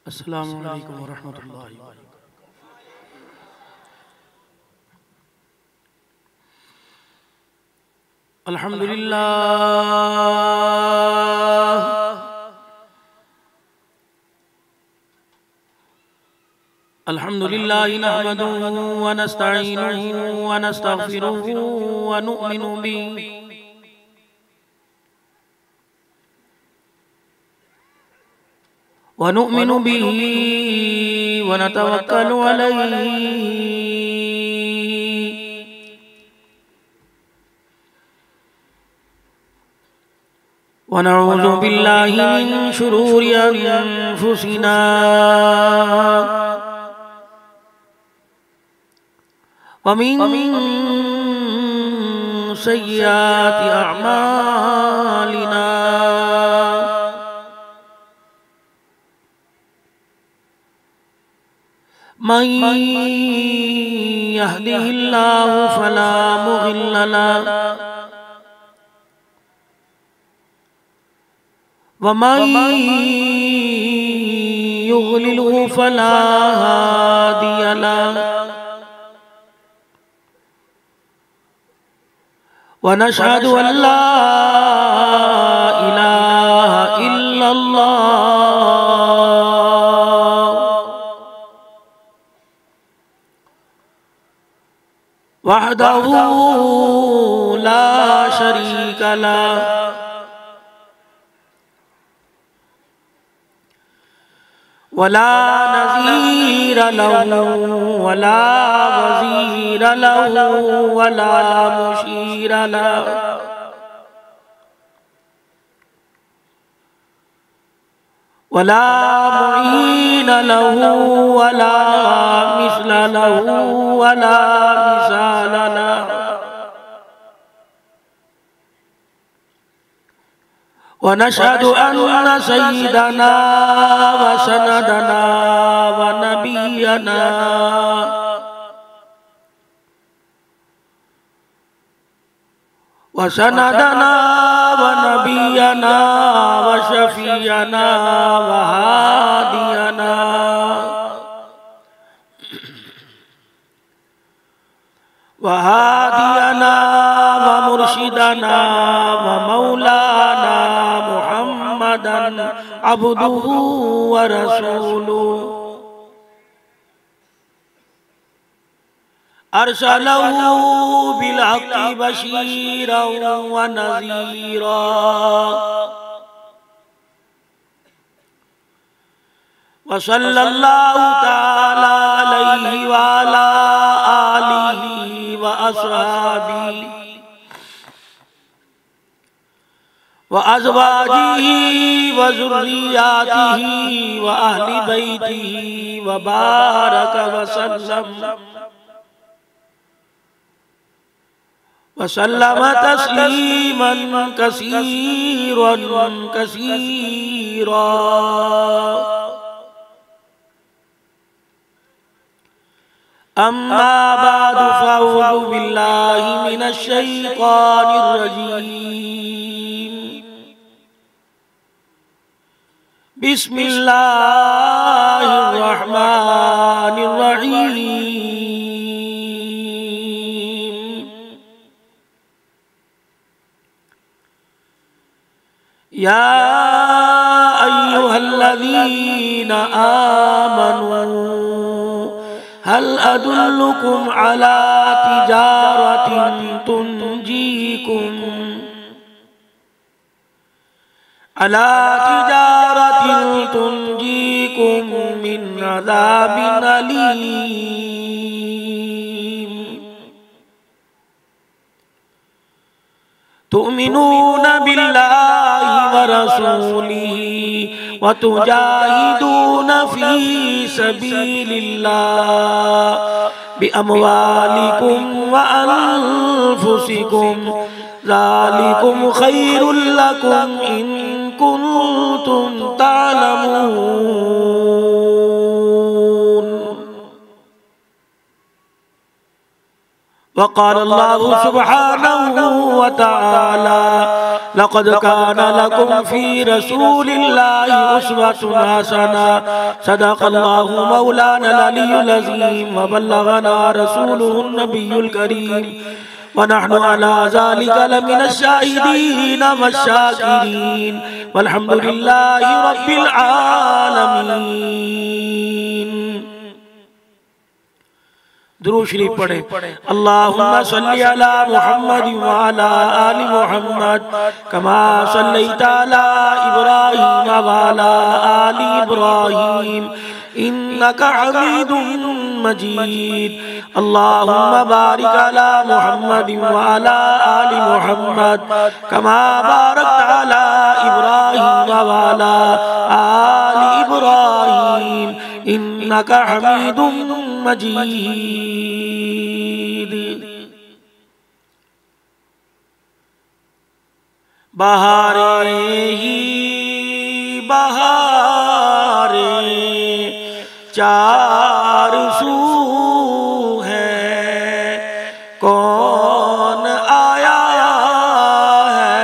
अस्सलामु अलैकुम वरहमतुल्लाहि वबरकातुहू। अल्हम्दुलिल्लाह अल्हम्दुलिल्लाहि नहमदुहु व नस्तईनुहु व नस्तगफिरुहु व नु'मिनु बिही व नतवक्कलु अलैहि व नऊज़ु बिल्लाहि मिन शुरूरि अनफुसिना व मिन सय्यिआति अअमालिना। मन यहदिहिल्लाहु फला मुदिल्ल लहु व मन युद्लिल्हु फला हादिय लहु व नशहदु अन ला इलाहा इल्लल्लाह वहदहु ला शरीक लहु वला नज़ीर लहु वला वज़ीर लहु वला मुशीर लहु वला मुईन लहु वला मिस्ल लहु वला मिसाल लहु व नशहदु अन्ना सय्यिदना व सनदना व नबियना व सनदना व नबियना व शफीयना व हादियना व हादियना व मुर्शिदना व मौलाना मुहम्मदन अब्दुहु व रसूलुहु अरसलहु बिल हक़्क़ि बशीरन व नज़ीरा व सल्लल्लाहु तआला अलैहि व अला आलिहि व अस्हाबिहि व अज़वाजिही व ज़ुर्रिय्यातिही व अहलि बैतिही व बारक व सल्लम तस्लीमन कसीरन कसीरा। अम्मा बादु फ़अऊज़ु बिल्लाहि मिनश शैतानिर रजीम। बिस्मिल्लाहिर रहमानिर रहीम। या अय्युहल्लज़ीना आमनू हल अदुल्लुकुम अला तिजारतिन तुंजीकुम मिन अज़ाबिन अलीम। तुमिनून बिल्लाहि व रसूलिही व तुजाहिदून फी सबीलिल्लाह बिअमवालिकुम व अनफुसिकुम ज़ालिकुम खैरुल लकुम इन कुंतुम तालमून। वक़ाल अल्लाहु सुब्हानहु व तआला लक़द कान लकुम फ़ी रसूलिल्लाहि उस्वतुन हसना सदक़ल्लाहु मौलाना अल-अलियुल अज़ीम व बल्लगना रसूलुहुन नबियुल करीम व नहनु अला ज़ालिका लमिनश शाहिदीन वश-शाकिरीन वल्हम्दुलिल्लाहि रब्बिल आलमीन। दुरूद शरीफ पढ़े। अल्लाहुम्मा सल्लि अला मुहम्मद व अला आलि मुहम्मद कमा सल्लैता अला इब्राहीम व अला आलि इब्राहीम इन्नका हमीदुम मजीद। अल्लाहुम्मा बारिक अला मुहम्मद व अला आलि मुहम्मद कमा बारकता अला इब्राहीम व अला आलि इब्राहीम इन्नका हमीदुम मजीद। बहारे ही बहारे चार सू है, कौन आया है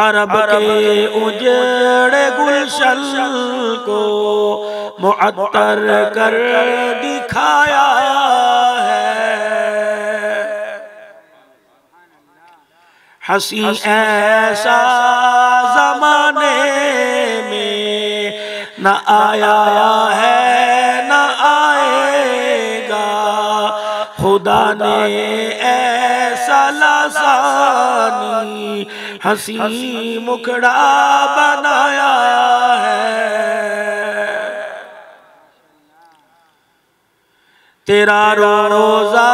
अरब के उजड़े गुलशन को मुअत्तर कर दिखाया है। हंसी ऐसा ज़माने में न आया है न आएगा, खुदा ने ऐसा लासानी हंसी मुखड़ा बनाया है। तेरा रोज़ा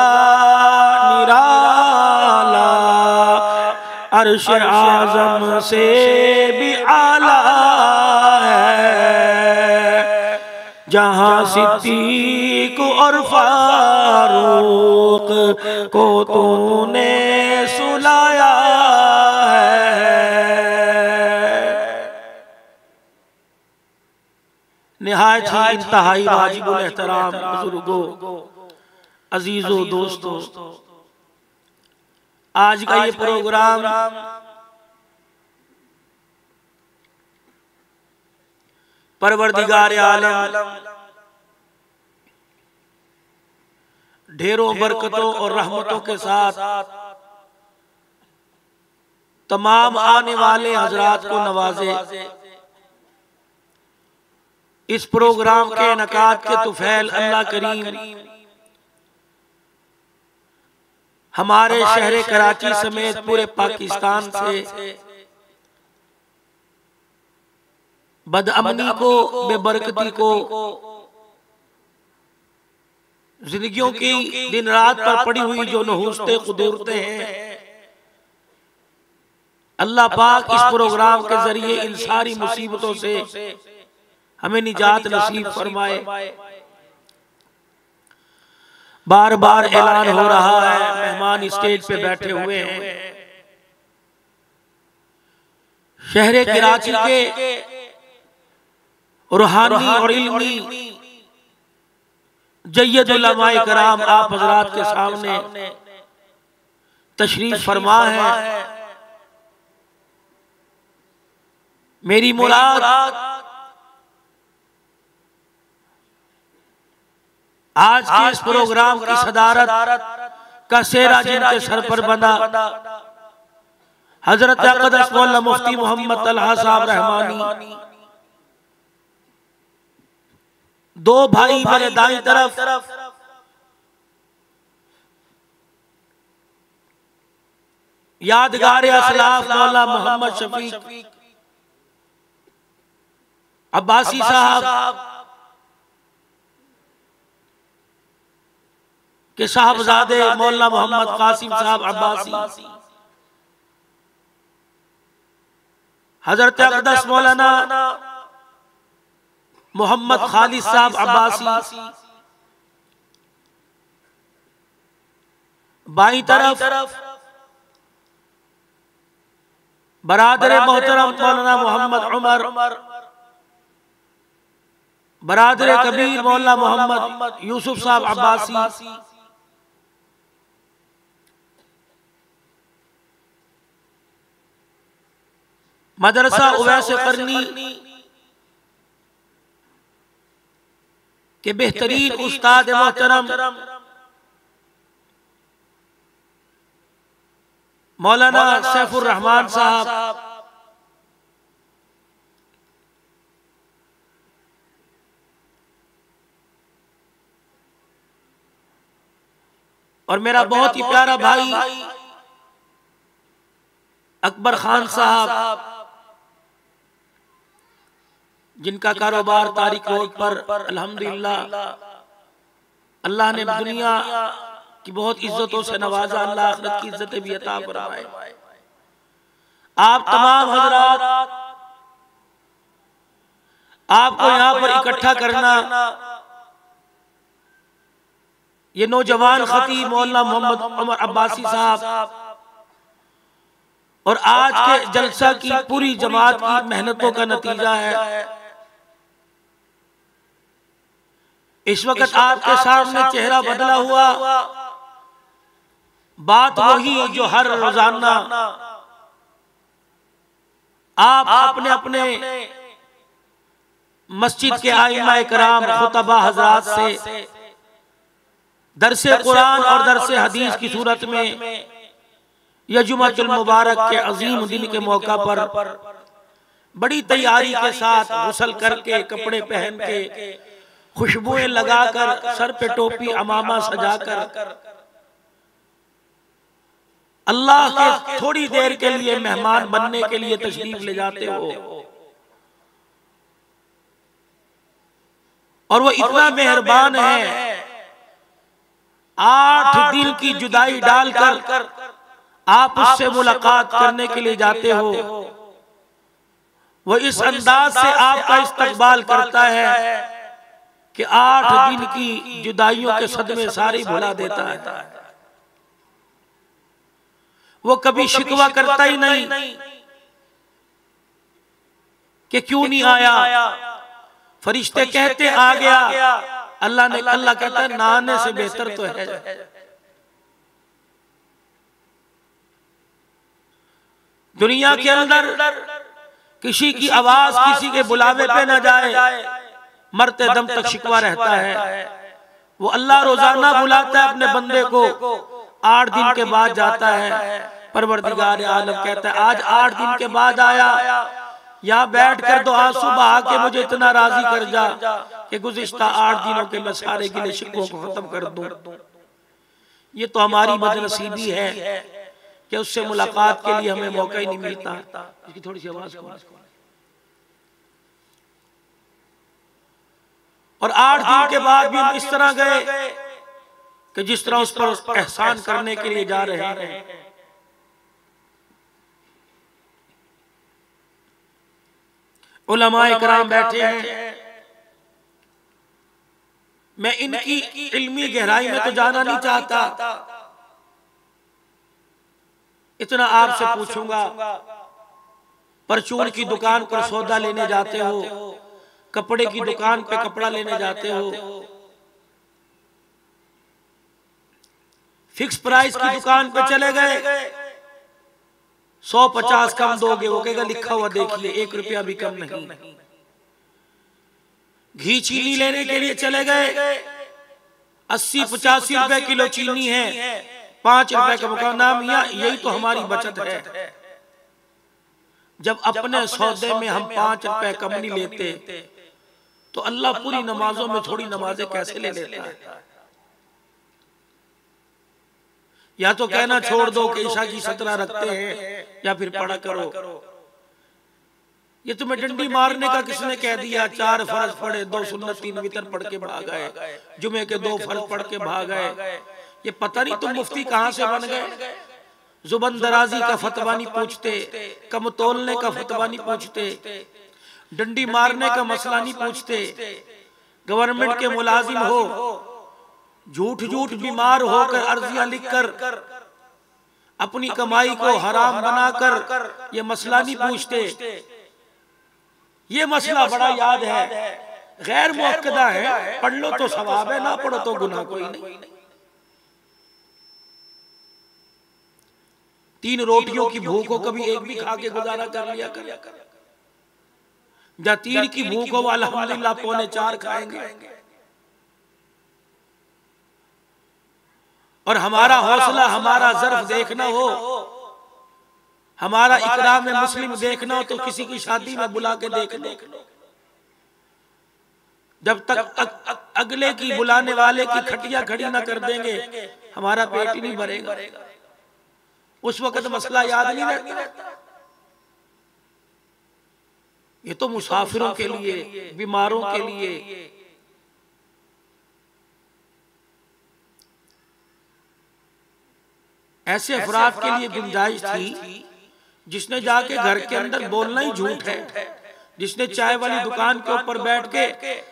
निराला अर्श आज़म से भी आला है, जहाँ सिद्दीक़ और फारूक को तूने सुलाया है। निहायत ही इंतहाई वाजिबुल एहतराम बुजुर्गों, अजीजों, दोस्तों, आज का ये प्रोग्राम परवरदिगार आलम ढेरों बरकतों और रहमतों के साथ तमाम आने वाले हजरात को नवाजे। इस प्रोग्राम के इनकाद के तुफैल अल्लाह करीम हमारे शहर कराची समेत पूरे पाकिस्तान से बदअमनी को, बेबरकती को, जिंदगियों की दिन रात पर पड़ी हुई जो नहुस्ते कुदरतें हैं, अल्लाह पाक इस प्रोग्राम के जरिए इन सारी मुसीबतों से हमें निजात नसीब फरमाए। बार बार ऐलान हो रहा है, मेहमान स्टेज पे बैठे हुए हैं, शहर कराची के रूहानी और इल्मी जय्यद उलमाए कराम आप हजरात के सामने तशरीफ फरमा है। मेरी मुराद आज के इस प्रोग्राम की सदारत का सेहरा जिनके सर पर बना हजरत अक़दस मौलाना मुफ्ती मोहम्मद तलहा साहब रहमानी, दो भाई मेरे दाईं तरफ यादगार असलाफ मौलाना मोहम्मद शफीक अब्बासी साहब के साहबजादे मौलाना मोहम्मद कासिम साहब अब्बासी, हजरत अक़दस मौलाना मोहम्मद खालिद साहब अब्बासी, बाईं तरफ बरादर मोहतरम मौलाना मोहम्मद उमर, बरादर कबीर मौलाना मोहम्मद यूसुफ साहब अब्बासी, मदरसा उवैस करनी के बेहतरीन उस्ताद मोहतरम मौलाना सैफुर रहमान साहब और मेरा बहुत ही प्यारा भाई अकबर खान साहब, जिनका कारोबार तारिक रोड पर अल्हम्दुलिल्लाह अल्लाह ने दुनिया की बहुत इज्जतों से नवाजा, अल्लाह आखिरत की इज्जतें भी अता फरमाए। आप तमाम हजरात, आपको यहाँ पर इकट्ठा करना, ये नौजवान खतीब मौलाना मोहम्मद उमर अब्बासी साहब और आज के जलसा की पूरी जमात की मेहनतों का नतीजा है। इस वक्त आपके सामने चेहरा बदला हुआ, बात वही जो हर रोजाना आप अपने अपने मस्जिद के आइमा कराम खुतबा हजरात से दरसे कुरान और दरसे हदीस की सूरत में या जुमातुल मुबारक के अजीम दिन के मौका पर बड़ी तैयारी के साथ गुस्ल करके, कपड़े पहन के, खुशबुएं लगाकर, सर पे टोपी अमामा सजाकर अल्लाह के थोड़ी देर के लिए मेहमान बनने के लिए तशरीफ ले जाते हो। और वो इतना मेहरबान है, 8 दिन की जुदाई डालकर आप उससे मुलाकात करने के लिए जाते हो। वो इस अंदाज से आपका इस्तकबाल करता है कि 8 दिन की जुदाइयों के सदमे सारी भुला देता है। वो कभी शिकवा करता ही नहीं कि क्यों नहीं आया। फरिश्ते कहते आ गया, अल्लाह कहता है ना आने से बेहतर तो है। दुनिया के अंदर किसी की आवाज किसी के बुलावे पे ना जाए, मरते दम तक शिकवा रहता है। वो अल्लाह रोजाना बुलाता है अपने बंदे को, 8 दिन के बाद जाता है। परवरदिगार आलम कहता है आज 8 दिन के बाद आया, यहाँ बैठ कर तो आंसू बहा के मुझे इतना राजी कर जा कि गुज़िश्ता 8 दिनों के मैं सारे गिले शिकवों को खत्म कर दूं। ये तो हमारी बदनसीबी है कि उससे मुलाकात के लिए हमें मौका ही नहीं मिलता। इसकी थोड़ी सी आवाज और 8 दिन के बाद भी हम इस तरह गए कि जिस तरह उस पर एहसान करने के लिए जा रहे हैं। उलमाए कराम बैठे हैं, मैं इनकी इल्मी गहराई में तो जाना नहीं चाहता, इतना आपसे पूछूंगा। परचून की दुकान पर सौदा लेने जाते हो, कपड़े की दुकान पे कपड़ा लेने जाते हो, फिक्स प्राइस की दुकान पे चले गए, 150 कम दोगे, वो कहेगा लिखा हुआ देखिए 1 रुपया भी कम नहीं। घी चीनी लेने के लिए चले गए, 80-85 रुपए किलो चीनी है, 5 रुपए का मुकाबला, यही तो हमारी बचत है। जब अपने सौदे में हम 5 रुपए कम नहीं लेते तो अल्लाह पूरी नमाजों में थोड़ी नमाजें कैसे ले लेता है। या तो कहना छोड़ दो कि ईशा की 17 रखते हैं या फिर पढ़ा करो। ये तुम्हें डंडी मारने का किसने कह दिया। 4 फर्ज पढ़े, 2 सुन्नत, 3 वितर पढ़ के भाग गए, जुमे के 2 फर्ज पढ़ के भाग गए। ये पता नहीं तुम मुफ्ती कहां से बन गए। जुबान दराजी का फतवा नहीं पूछते, कम तोलने का फतवा नहीं पूछते, डंडी मारने का मसला नहीं पूछते। गवर्नमेंट के मुलाजिम हो, झूठ झूठ बीमार होकर अर्जियां लिखकर अपनी कमाई को हराम बनाकर ये मसला नहीं पूछते। ये मसला बड़ा याद है, गैर मुअक्कदा है, पढ़ लो तो सवाब है, ना पढ़ो तो गुनाह कोई नहीं। 3 रोटियों की भूख हो कभी एक भी खा के गुजारा कर लिया कर, या 3 की भूख हो अल्हम्दुलिल्लाह 3.25 खाएंगे। और हमारा हौसला, हमारा ज़र्फ देखना हो, हमारा इकराम में मुस्लिम देखना हो तो किसी की शादी में बुला के देख लो। जब तक अगले की बुलाने वाले की खटिया खड़ी ना कर देंगे हमारा पेट ही नहीं भरेगा। उस वक्त मसला याद नहीं रहता। ये तो मुसाफिरों के लिए, बीमारों के लिए। ऐसे अफराद के लिए गुंजाइश थी जिसने जाके घर के अंदर बोलना ही झूठ है, जिसने चाय वाली दुकान के ऊपर बैठ के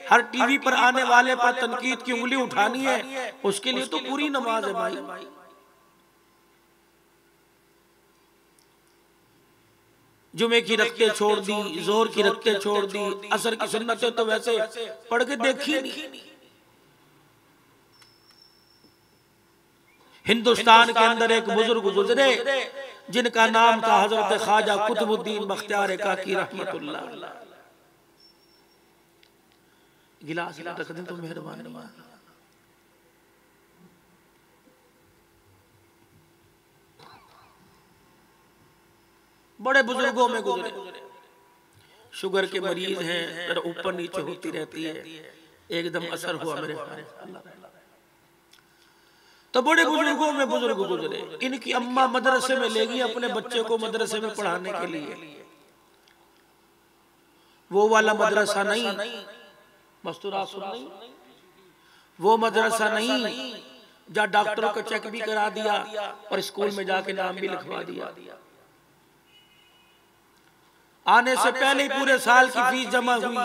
हर टीवी पर आने वाले पर तनकीद की उंगली उठानी है, उसके लिए तो पूरी नमाज है भाई। जुमे की रखते छोड़ दी, जोहर की रखते छोड़ दी, असर की सुन्नतें तो वैसे पढ़ के देखी नहीं। हिंदुस्तान के अंदर एक बुजुर्ग गुजरे जिनका नाम था हजरत ख्वाजा कुतुबुद्दीन बख्तियार काकी रहमतुल्लाह। गिलास रख दें तो मेहरबानी। बड़े बुजुर्गों में गुजरे, शुगर के मरीज हैं, ऊपर नीचे होती रहती है, एकदम असर हुआ मेरे ऊपर। तो बड़े बुजुर्गों में बुजुर्ग गुजरे। इनकी अम्मा मदरसे में ले गई अपने बच्चे को मदरसे में पढ़ाने के लिए। वो वाला मदरसा नहीं, मस्तूरा सुन नहीं, वो मदरसा नहीं जहाँ डॉक्टरों को चेक भी करा दिया और स्कूल में जाके नाम भी लिखवा दिया। आने से पहले ही पूरे साल की फीस जमा हुई।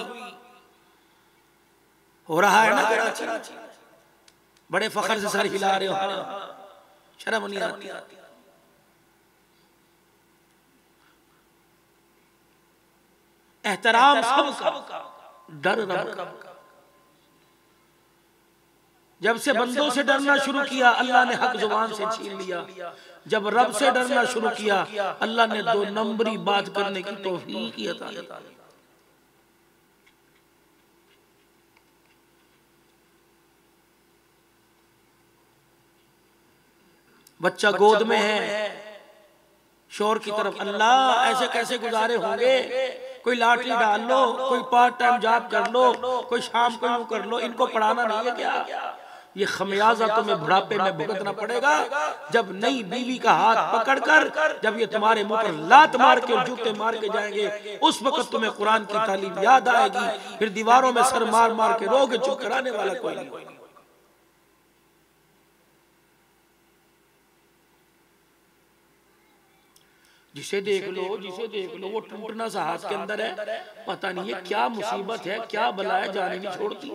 हो रहा है ना कराची, बड़े फखर से सर हिला रहे हो, शर्म नहीं आती। एहतराम सबका, डर रब का। जब से बंदों से डरना शुरू किया अल्लाह ने हक जुबान से छीन लिया। जब रब से डरना शुरू किया अल्लाह ने 2 नंबरी बात करने की तौफीक ही अता की। बच्चा गोद में है, शोर की तरफ, अल्लाह ऐसे कैसे गुजारे होंगे। कोई लाटरी डाल लो, कोई पार्ट टाइम जॉब कर लो, कोई शाम को यूं कर लो। इनको पढ़ाना नहीं है क्या? ये खमियाजा तुम्हें बुढ़ापे में भुगतना पड़ेगा जब नई बीवी का हाथ पकड़कर जब ये तुम्हारे मुंह पर लात मार के और जूते मार के जाएंगे, उस वक्त तुम्हें कुरान की तालीम याद आएगी। फिर दीवारों में सर मार मार के रोगे, चुप कराने वाला कोई नहीं। जिसे देख लो वो टूटना सा हाथ के अंदर है। पता नहीं है क्या मुसीबत है, क्या बला है, जाने नहीं छोड़ती।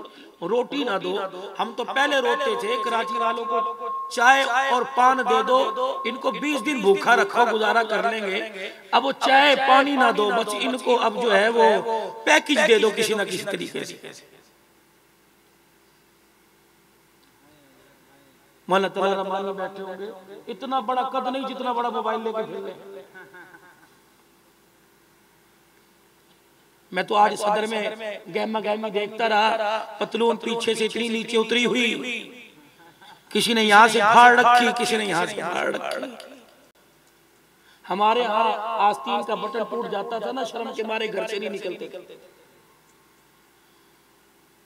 रोटी ना दो, हम तो पहले रोते थे कराची वालों को चाय और पान दे दो, इनको 20 दिन भूखा रखो गुजारा कर लेंगे। अब वो चाय पानी ना दो, बस इनको अब जो है वो पैकेज दे दो किसी ना किसी तरीके से। मौला तआला रहमान बैठे होंगे, इतना बड़ा कद नहीं जितना बड़ा मोबाइल लेके फिर रहे। मैं तो आज सदर में गहमा गहमी देखता रहा, पतलून पीछे से इतनी नीचे उतरी हुई, किसी ने यहाँ से फाड़ रखी, किसी ने यहाँ से फाड़ रखी। हमारे यहाँ आस्तीन का बटन टूट जाता था ना, शर्म के मारे घर से नहीं निकलते,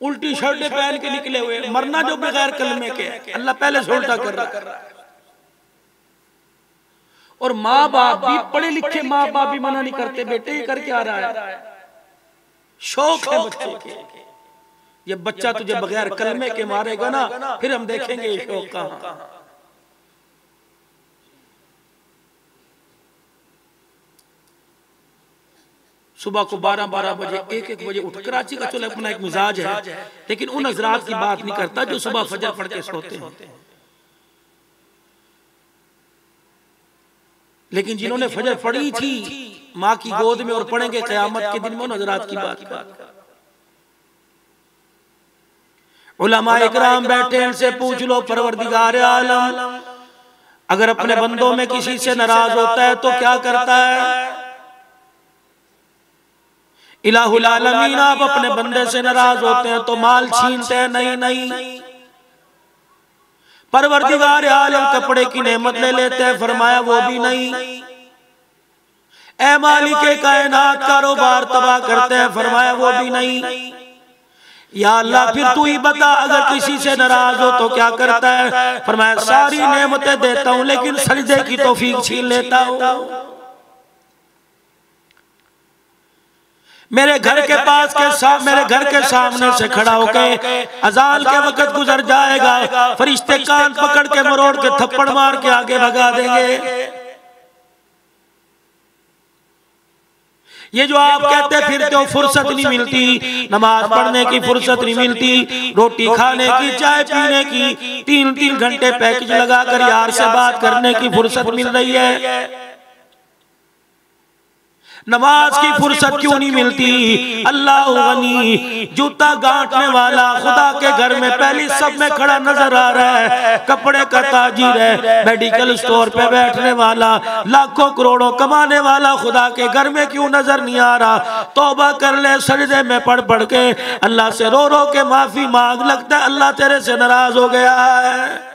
उल्टी शर्टें पहन के निकले हुए, मरना जो बगैर कलमे के। अल्लाह पहले से उल्टा कर रहा है। और माँ बाप भी, पढ़े लिखे माँ बाप भी मना नहीं करते, बेटे ये करके आ रहा है, शौक है बच्चे के। ये बच्चा तुझे बगैर कलमे के मारेगा ना, फिर हम देखेंगे ये शौक कहां। सुबह को 12-12 बजे 1-1 बजे उठ, कराची का चलो अपना एक मिजाज है, लेकिन उन हजरात की बात नहीं करता जो सुबह फजर पढ़ के सोते हैं। लेकिन जिन्होंने फजर पढ़ी थी माँ की गोद में और पढ़ेंगे क़यामत के दिन में, उन हजरात की बात। उलमा इकराम बैठे, इनसे पूछ लो परवरदिगार आलम अगर अपने बंदों में किसी से नाराज होता है तो क्या करता है? इलाहुल आलमीन, आप अपने बंदे से नाराज होते हैं तो माल छीनते हैं? नहीं नहीं। परवरदिगार आलम कपड़े की नेमत ले लेते हैं? फरमाया वो भी नहीं। ए मालिके कायनात कारोबार तबाह करते हैं? फरमाया वो भी नहीं। या अल्लाह फिर तू ही बता, अगर किसी से नाराज हो तो क्या करता है? फरमाया सारी नेमतें देता हूं लेकिन सजदे की तौफीक छीन लेता हूं। मेरे घर के पास मेरे घर के सामने से खड़ा होकर अजान के वक्त गुजर जाएगा, फरिश्ते कान पकड़ के मरोड़ के थप्पड़ मार के आगे भगा देंगे। ये जो आप कहते फिरते हो फुर्सत नहीं मिलती, नमाज पढ़ने की फुर्सत नहीं मिलती, रोटी खाने की, चाय पीने की, 3-3 घंटे पैकेज लगाकर यार से बात करने की फुर्सत मिल रही है, नमाज की फुर्सत क्यों नहीं मिलती? अल्लाह गनी, जूता गांठने वाला खुदा के घर में पहली सब में खड़ा नजर आ रहा है, कपड़े का ताजिर है, मेडिकल स्टोर पे बैठने वाला, लाखों करोड़ों कमाने वाला खुदा के घर में क्यों नजर नहीं आ रहा? तौबा कर ले, सजदे में पढ़ पढ़ के अल्लाह से रो रो के माफी मांग, लगता है अल्लाह तेरे से नाराज हो गया है।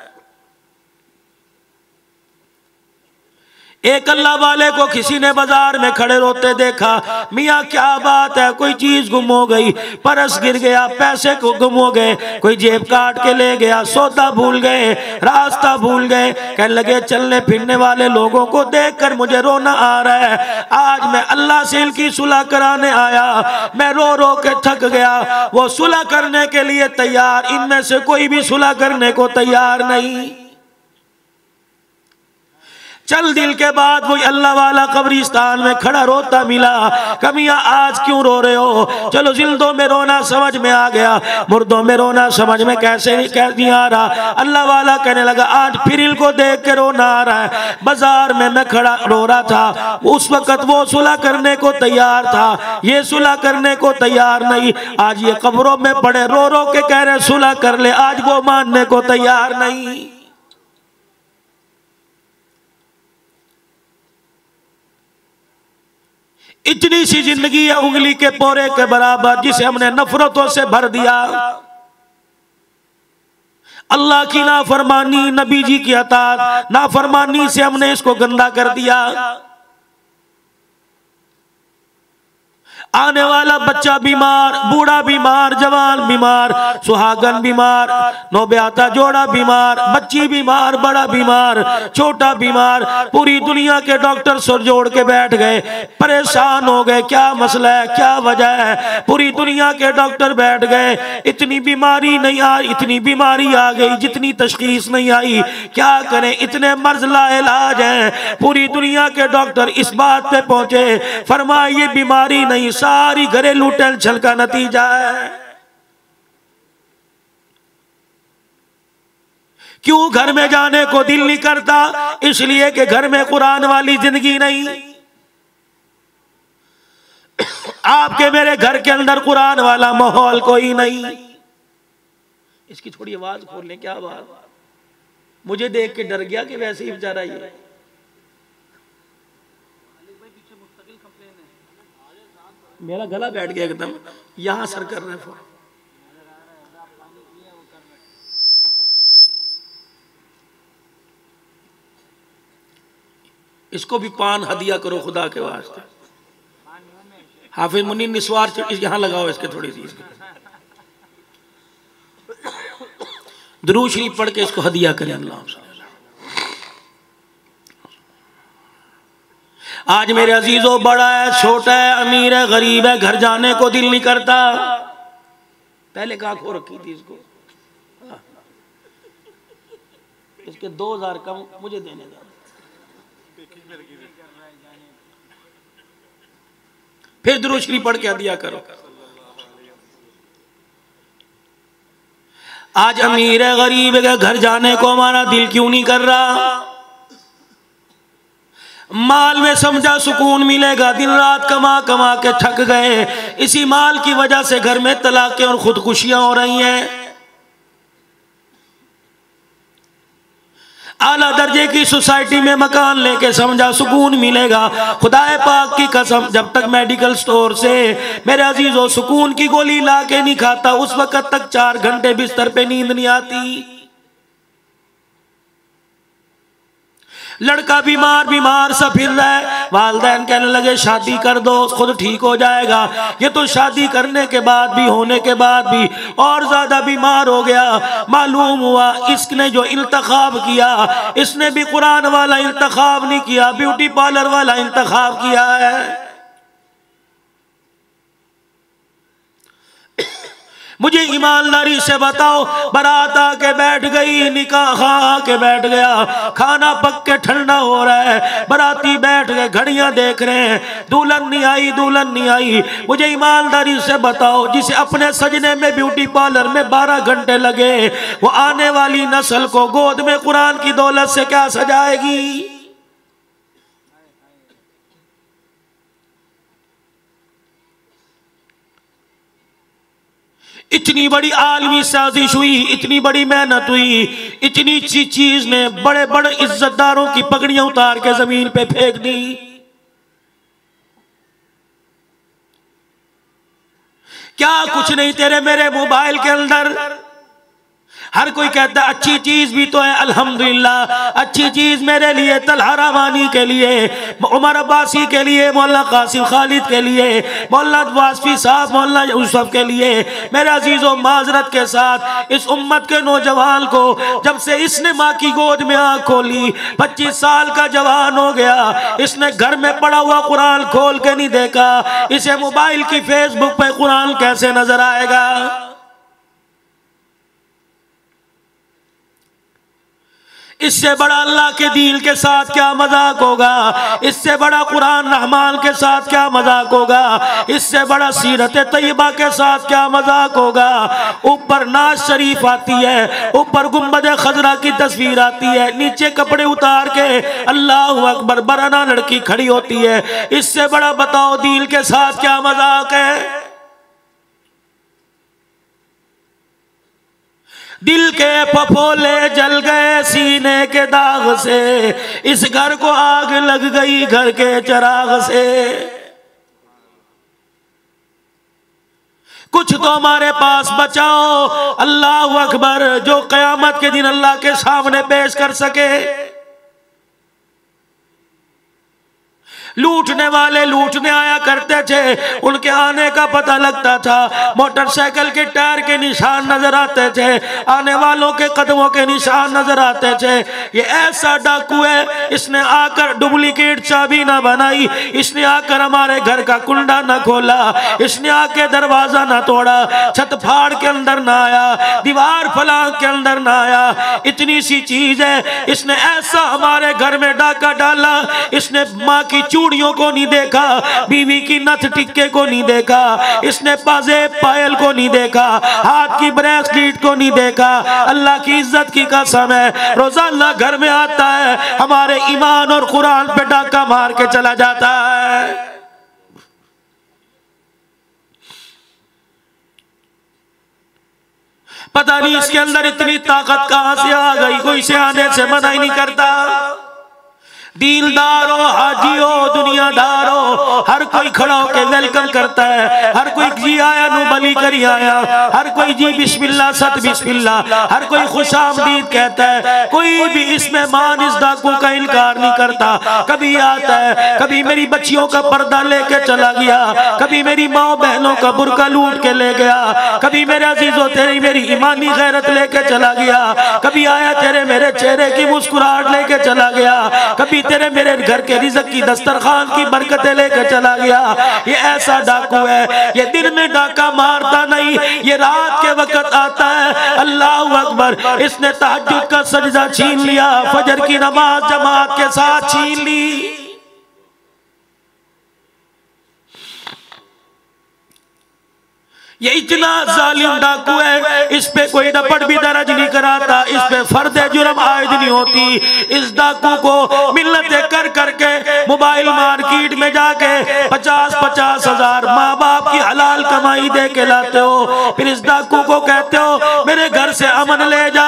एक अल्लाह वाले को किसी ने बाजार में खड़े रोते देखा, मियाँ क्या बात है? कोई चीज गुम हो गई, परस गिर गया, पैसे को गुम हो गए, कोई जेब काट के ले गया, सौदा भूल गए, रास्ता भूल गए। कहने लगे चलने फिरने वाले लोगों को देखकर मुझे रोना आ रहा है, आज मैं अल्लाह से इनकी सुलह कराने आया, मैं रो रो के थक गया। वो सुलह करने के लिए तैयार, इनमें से कोई भी सुलह करने को तैयार नहीं। चल दिल के बाद वही अल्लाह वाला कब्रिस्तान में खड़ा रोता मिला, कमियां आज क्यों रो रहे हो? चलो जिंदों में रोना समझ में आ गया, मुर्दों में रोना समझ में कैसे नहीं आ रहा। अल्लाह वाला कहने लगा आज फिर इनको देख के रोना आ रहा है। बाजार में मैं खड़ा रो रहा था, उस वक्त वो सुलह करने को तैयार था, ये सुलह करने को तैयार नहीं। आज ये कब्रों में पड़े रो रो के कह रहे सुलह कर ले, आज वो मानने को तैयार नहीं। इतनी सी जिंदगी है उंगली के पोरे के बराबर, जिसे हमने नफरतों से भर दिया। अल्लाह की नाफरमानी, नबी जी की अताअत, नाफरमानी से हमने इसको गंदा कर दिया। आने वाला बच्चा बीमार, बूढ़ा बीमार, जवान बीमार, सुहागन बीमार, नौब्याता जोड़ा बीमार, बच्ची बीमार, बड़ा बीमार, छोटा बीमार, पूरी दुनिया के डॉक्टर सर जोड़ के बैठ गए, परेशान हो गए, क्या मसला है, क्या वजह है? पूरी दुनिया के डॉक्टर बैठ गए, इतनी बीमारी नहीं आई, इतनी बीमारी आ गई जितनी तशखीस नहीं आई, क्या करें? इतने मर्ज लाइलाज हैं। पूरी दुनिया के डॉक्टर इस बात पे पहुंचे, फरमाए ये बीमारी नहीं, सारी घरेलू टेंशन का नतीजा है। क्यों घर में जाने को दिल नहीं करता? इसलिए कि घर में कुरान वाली जिंदगी नहीं। आपके मेरे घर के अंदर कुरान वाला माहौल कोई नहीं। इसकी थोड़ी आवाज खोल लें, क्या बात? मुझे देख के डर गया कि वैसे ही बेचारा ये मेरा गला बैठ गया एकदम, यहां सर कर रहे हैं। इसको भी पान हदिया करो खुदा के वास्ते। हाफिज मुनीर निस्वार यहां लगाओ इसके थोड़ी सी, दुरूद शरीफ पढ़ के इसको हदिया करें अल्लाह। आज मेरे अजीजों, बड़ा है, छोटा है, अमीर है, गरीब है, घर जाने को दिल नहीं करता। पहले कहाँ खो रखी थी इसको, इसके 2000 कम मुझे देने का। फिर दुरूद शरीफ पढ़ के हदिया करो। आज अमीर है, गरीब है, घर जाने को हमारा दिल क्यों नहीं कर रहा? माल में समझा सुकून मिलेगा, दिन रात कमा कमा के थक गए, इसी माल की वजह से घर में तलाकें और खुदकुशियां हो रही हैं। आला दर्जे की सोसाइटी में मकान लेके समझा सुकून मिलेगा। खुदाए पाक की कसम, जब तक मेडिकल स्टोर से मेरे अजीजों सुकून की गोली ला के नहीं खाता, उस वक्त तक 4 घंटे बिस्तर पे नींद नहीं आती। लड़का बीमार बीमार सा फिर रहा है, वालिदैन कहने लगे शादी कर दो, खुद ठीक हो जाएगा। ये तो शादी करने के बाद भी, होने के बाद भी और ज्यादा बीमार हो गया। मालूम हुआ इसने जो इंतखाब किया, इसने भी कुरान वाला इंतखाब नहीं किया, ब्यूटी पार्लर वाला इंतखाब किया है। मुझे ईमानदारी से बताओ, बारात आके बैठ गई, निकाह आके बैठ गया, खाना पक के ठंडा हो रहा है, बाराती बैठ गए, घड़ियां देख रहे हैं, दुल्हन नहीं आई, दुल्हन नहीं आई। मुझे ईमानदारी से बताओ, जिसे अपने सजने में ब्यूटी पार्लर में 12 घंटे लगे, वो आने वाली नस्ल को गोद में कुरान की दौलत से क्या सजाएगी? इतनी बड़ी आलमी साजिश हुई, इतनी बड़ी मेहनत हुई, इतनी सी चीज ने बड़े बड़े इज्जतदारों की पगड़ियां उतार के जमीन पे फेंक दी। क्या कुछ नहीं तेरे मेरे मोबाइल के अंदर? हर कोई कहता है अच्छी चीज भी तो है, अल्हम्दुलिल्लाह। अच्छी चीज मेरे लिए, तलहा रवानी के लिए, उमर अब्बासी के लिए, मौलाना कासिम खालिद के लिए, मौलाना वासफी साहब, मौलाना यूसुफ के लिए, मेरे अजीजों माजरत के साथ इस उम्मत के नौजवान को जब से इसने माँ की गोद में आँख खोली, 25 साल का जवान हो गया, इसने घर में पड़ा हुआ कुरान खोल के नहीं देखा। इसे मोबाइल की फेसबुक पे कुरान कैसे नजर आएगा? इससे बड़ा अल्लाह के दीन के साथ क्या मजाक होगा? इससे बड़ा कुरान रहमान के साथ क्या मजाक होगा? इससे बड़ा सीरत तैयबा के साथ क्या मजाक होगा? ऊपर नाज शरीफ आती है, ऊपर गुम्बद खजरा की तस्वीर आती है, नीचे कपड़े उतार के अल्लाह अकबर बराना लड़की खड़ी होती है। इससे बड़ा बताओ दीन के साथ क्या मजाक है? दिल के फफोले जल गए सीने के दाग से, इस घर को आग लग गई घर के चिराग से। कुछ तो हमारे पास बचाओ, अल्लाह अकबर, जो कयामत के दिन अल्लाह के सामने पेश कर सके। लूटने वाले लूटने आया करते थे, उनके आने का पता लगता था, मोटरसाइकिल के टायर के निशान नजर आते थे, आने वालों के कदमों के निशान नजर आते थे। ये ऐसा डाकू है, इसने आकर डुप्लीकेट चाबी ना बनाई, इसने आकर हमारे घर का कुंडा ना खोला, इसने आके दरवाजा ना तोड़ा, छत फाड़ के अंदर ना आया, दीवार फलांग के अंदर ना आया। इतनी सी चीज है, इसने ऐसा हमारे घर में डाका डाला, इसने माँ की चूड़ियों को नहीं देखा, बीवी की नथ टिक्के को नहीं देखा, इसने पाजे पायल को नहीं देखा, हाथ की ब्रेसलेट को नहीं देखा। अल्लाह की इज्जत की कसम है, रोजाना घर में आता है, हमारे ईमान और कुरान पे डाका मार के चला जाता है। पता नहीं इसके अंदर इतनी ताकत कहां से आ गई, कोई इसे आने से मना ही नहीं करता। दीनदार हो, हाजी हो, दुनियादार हो, हर कोई खड़ा होकर वेलकम करता है। हर कोई जी आया नु बली करी आया, हर कोई जी बिस्मिल्लाह सत बिस्मिल्लाह, हर कोई खुशामदीद कहता है। कोई भी इस मेहमान इस डाकू का इनकार नहीं करता। कभी आता है, कभी मेरी बच्चियों का पर्दा लेके चला गया, कभी मेरी माँ बहनों का बुर्का लूट के ले गया, कभी मेरे अजीजों तेरी मेरी ईमानी गैरत लेके चला गया, कभी आया तेरे मेरे चेहरे की मुस्कुराहट लेके चला गया, कभी तेरे मेरे घर के रिज़्क़ की दस्तरखान की बरकतें लेकर चला गया। ये ऐसा डाकू है, ये दिन में डाका मारता नहीं, ये रात के वक्त आता है। अल्लाह अकबर, इसने तहज्जुद का सजदा छीन लिया, फजर की नमाज जमात के साथ छीन ली। ये इतना जालिम डाकू है, इस पे कोई डपट भी दर्ज नहीं कराता, इस पे फर्द जुर्म आयद नहीं होती। इस डाकू को मिन्नतें कर करके मोबाइल मार्केट में जाके 50-50 हजार माँ बाप की हलाल हलाल कमाई दे के लाते हो, फिर इस डाकू को कहते हो मेरे घर से अमन ले जा,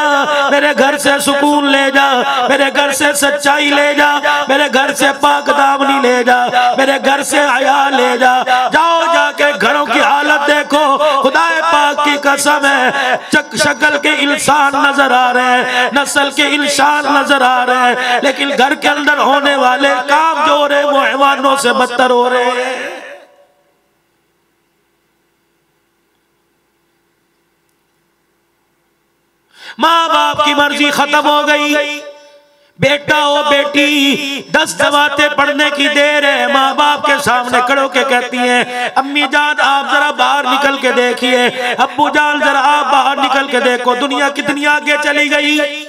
मेरे घर से सुकून ले जा, मेरे घर से सच्चाई ले जा, मेरे घर से पाक दामनी ले जा, मेरे घर से हया ले जा। जाओ जाके घरों की हालत देखो, खुदाए पाक की कसम है शक्ल के इंसान नजर आ रहे हैं, नस्ल के इंसान नजर आ रहे हैं, लेकिन घर के अंदर होने वाले काम जो हो रहे वो हैवानों से बदतर हो रहे हैं। माँ बाप की मर्जी खत्म हो गई, बेटा हो बेटी 10 जमातें पढ़ने की देर है, माँ बाप के सामने खड़ो के कहती हैं अम्मी जान आप जरा बाहर निकल के देखिए, अब्बू जान जरा आप बाहर निकल के देखो, दुनिया कितनी आगे चली गई।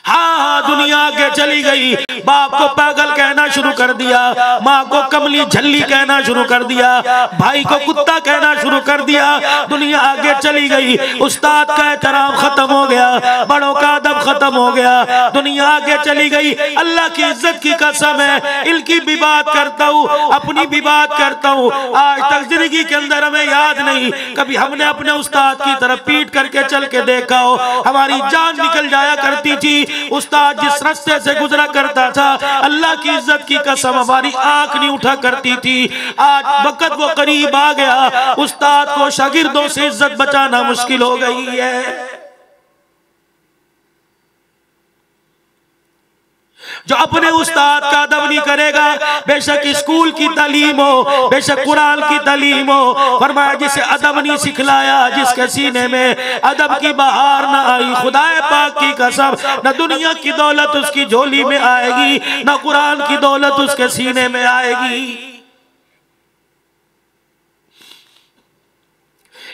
हाँ दुनिया आगे चली गई। बाप को पागल कहना शुरू कर दिया, माँ को कमली झल्ली कहना शुरू कर दिया, भाई को कुत्ता कहना शुरू कर दिया। दुनिया आगे चली गई, उस्ताद का एहतराम खत्म हो गया, बड़ों का अदब खत्म हो गया, दुनिया आगे चली गई। अल्लाह की इज्जत की कसम है, इनकी भी बात करता हूँ, अपनी भी बात करता हूँ। आज तक जिंदगी के अंदर हमें याद नहीं कभी हमने अपने उस्ताद की तरफ पीट करके चल के देखा हो। हमारी जान निकल जाया करती थी, उस्ताद जिस रास्ते से गुजरा करता था, अल्लाह की इज्जत की कसम हमारी आंख नहीं उठा करती थी। आज वक्त वो करीब आ गया, उस्ताद को शागिर्दों से इज्जत बचाना मुश्किल हो गई है। जो अपने उस्ताद का अदब नहीं करेगा, बेशक स्कूल की तालीम हो, बेशक कुरान की तालीम हो, फरमाया जिसे अदब नहीं सिखलाया, जिसके सीने में अदब की बहार ना आई, खुदाए पाक की कसम न दुनिया की दौलत उसकी झोली में आएगी, न कुरान की दौलत उसके सीने में आएगी।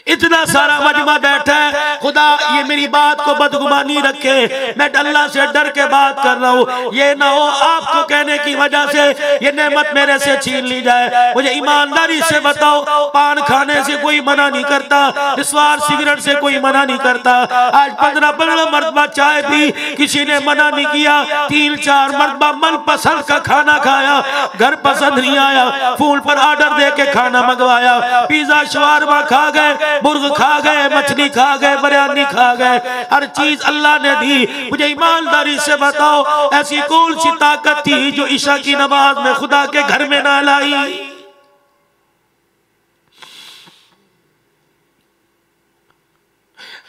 इतना सारा मजमा बैठा है, खुदा ये मेरी बात को बदगुमानी रखे, मैं अल्लाह से डर के बात कर रहा हूँ, ये ना हो आपको कहने की वजह से ये नेमत मेरे से छीन ली जाए। मुझे ईमानदारी से बताओ, पान खाने से कोई मना नहीं करता, निस्वार सिगरेट से कोई मना नहीं करता। आज 15 मरतबा चाय पी, किसी ने मना नहीं किया, 3-4 मरतबा मन पसंद का खाना खाया, घर पसंद नहीं आया, फोन पर ऑर्डर दे के खाना मंगवाया, पिज्जा शवारमा खा गए, मुर्ग खा गए, मछली खा गए, बिरयानी खा गए, हर चीज अल्लाह ने दी। मुझे ईमानदारी से बताओ ऐसी कौन सी ताकत थी जो ईशा की नमाज में खुदा के घर में ना लाई?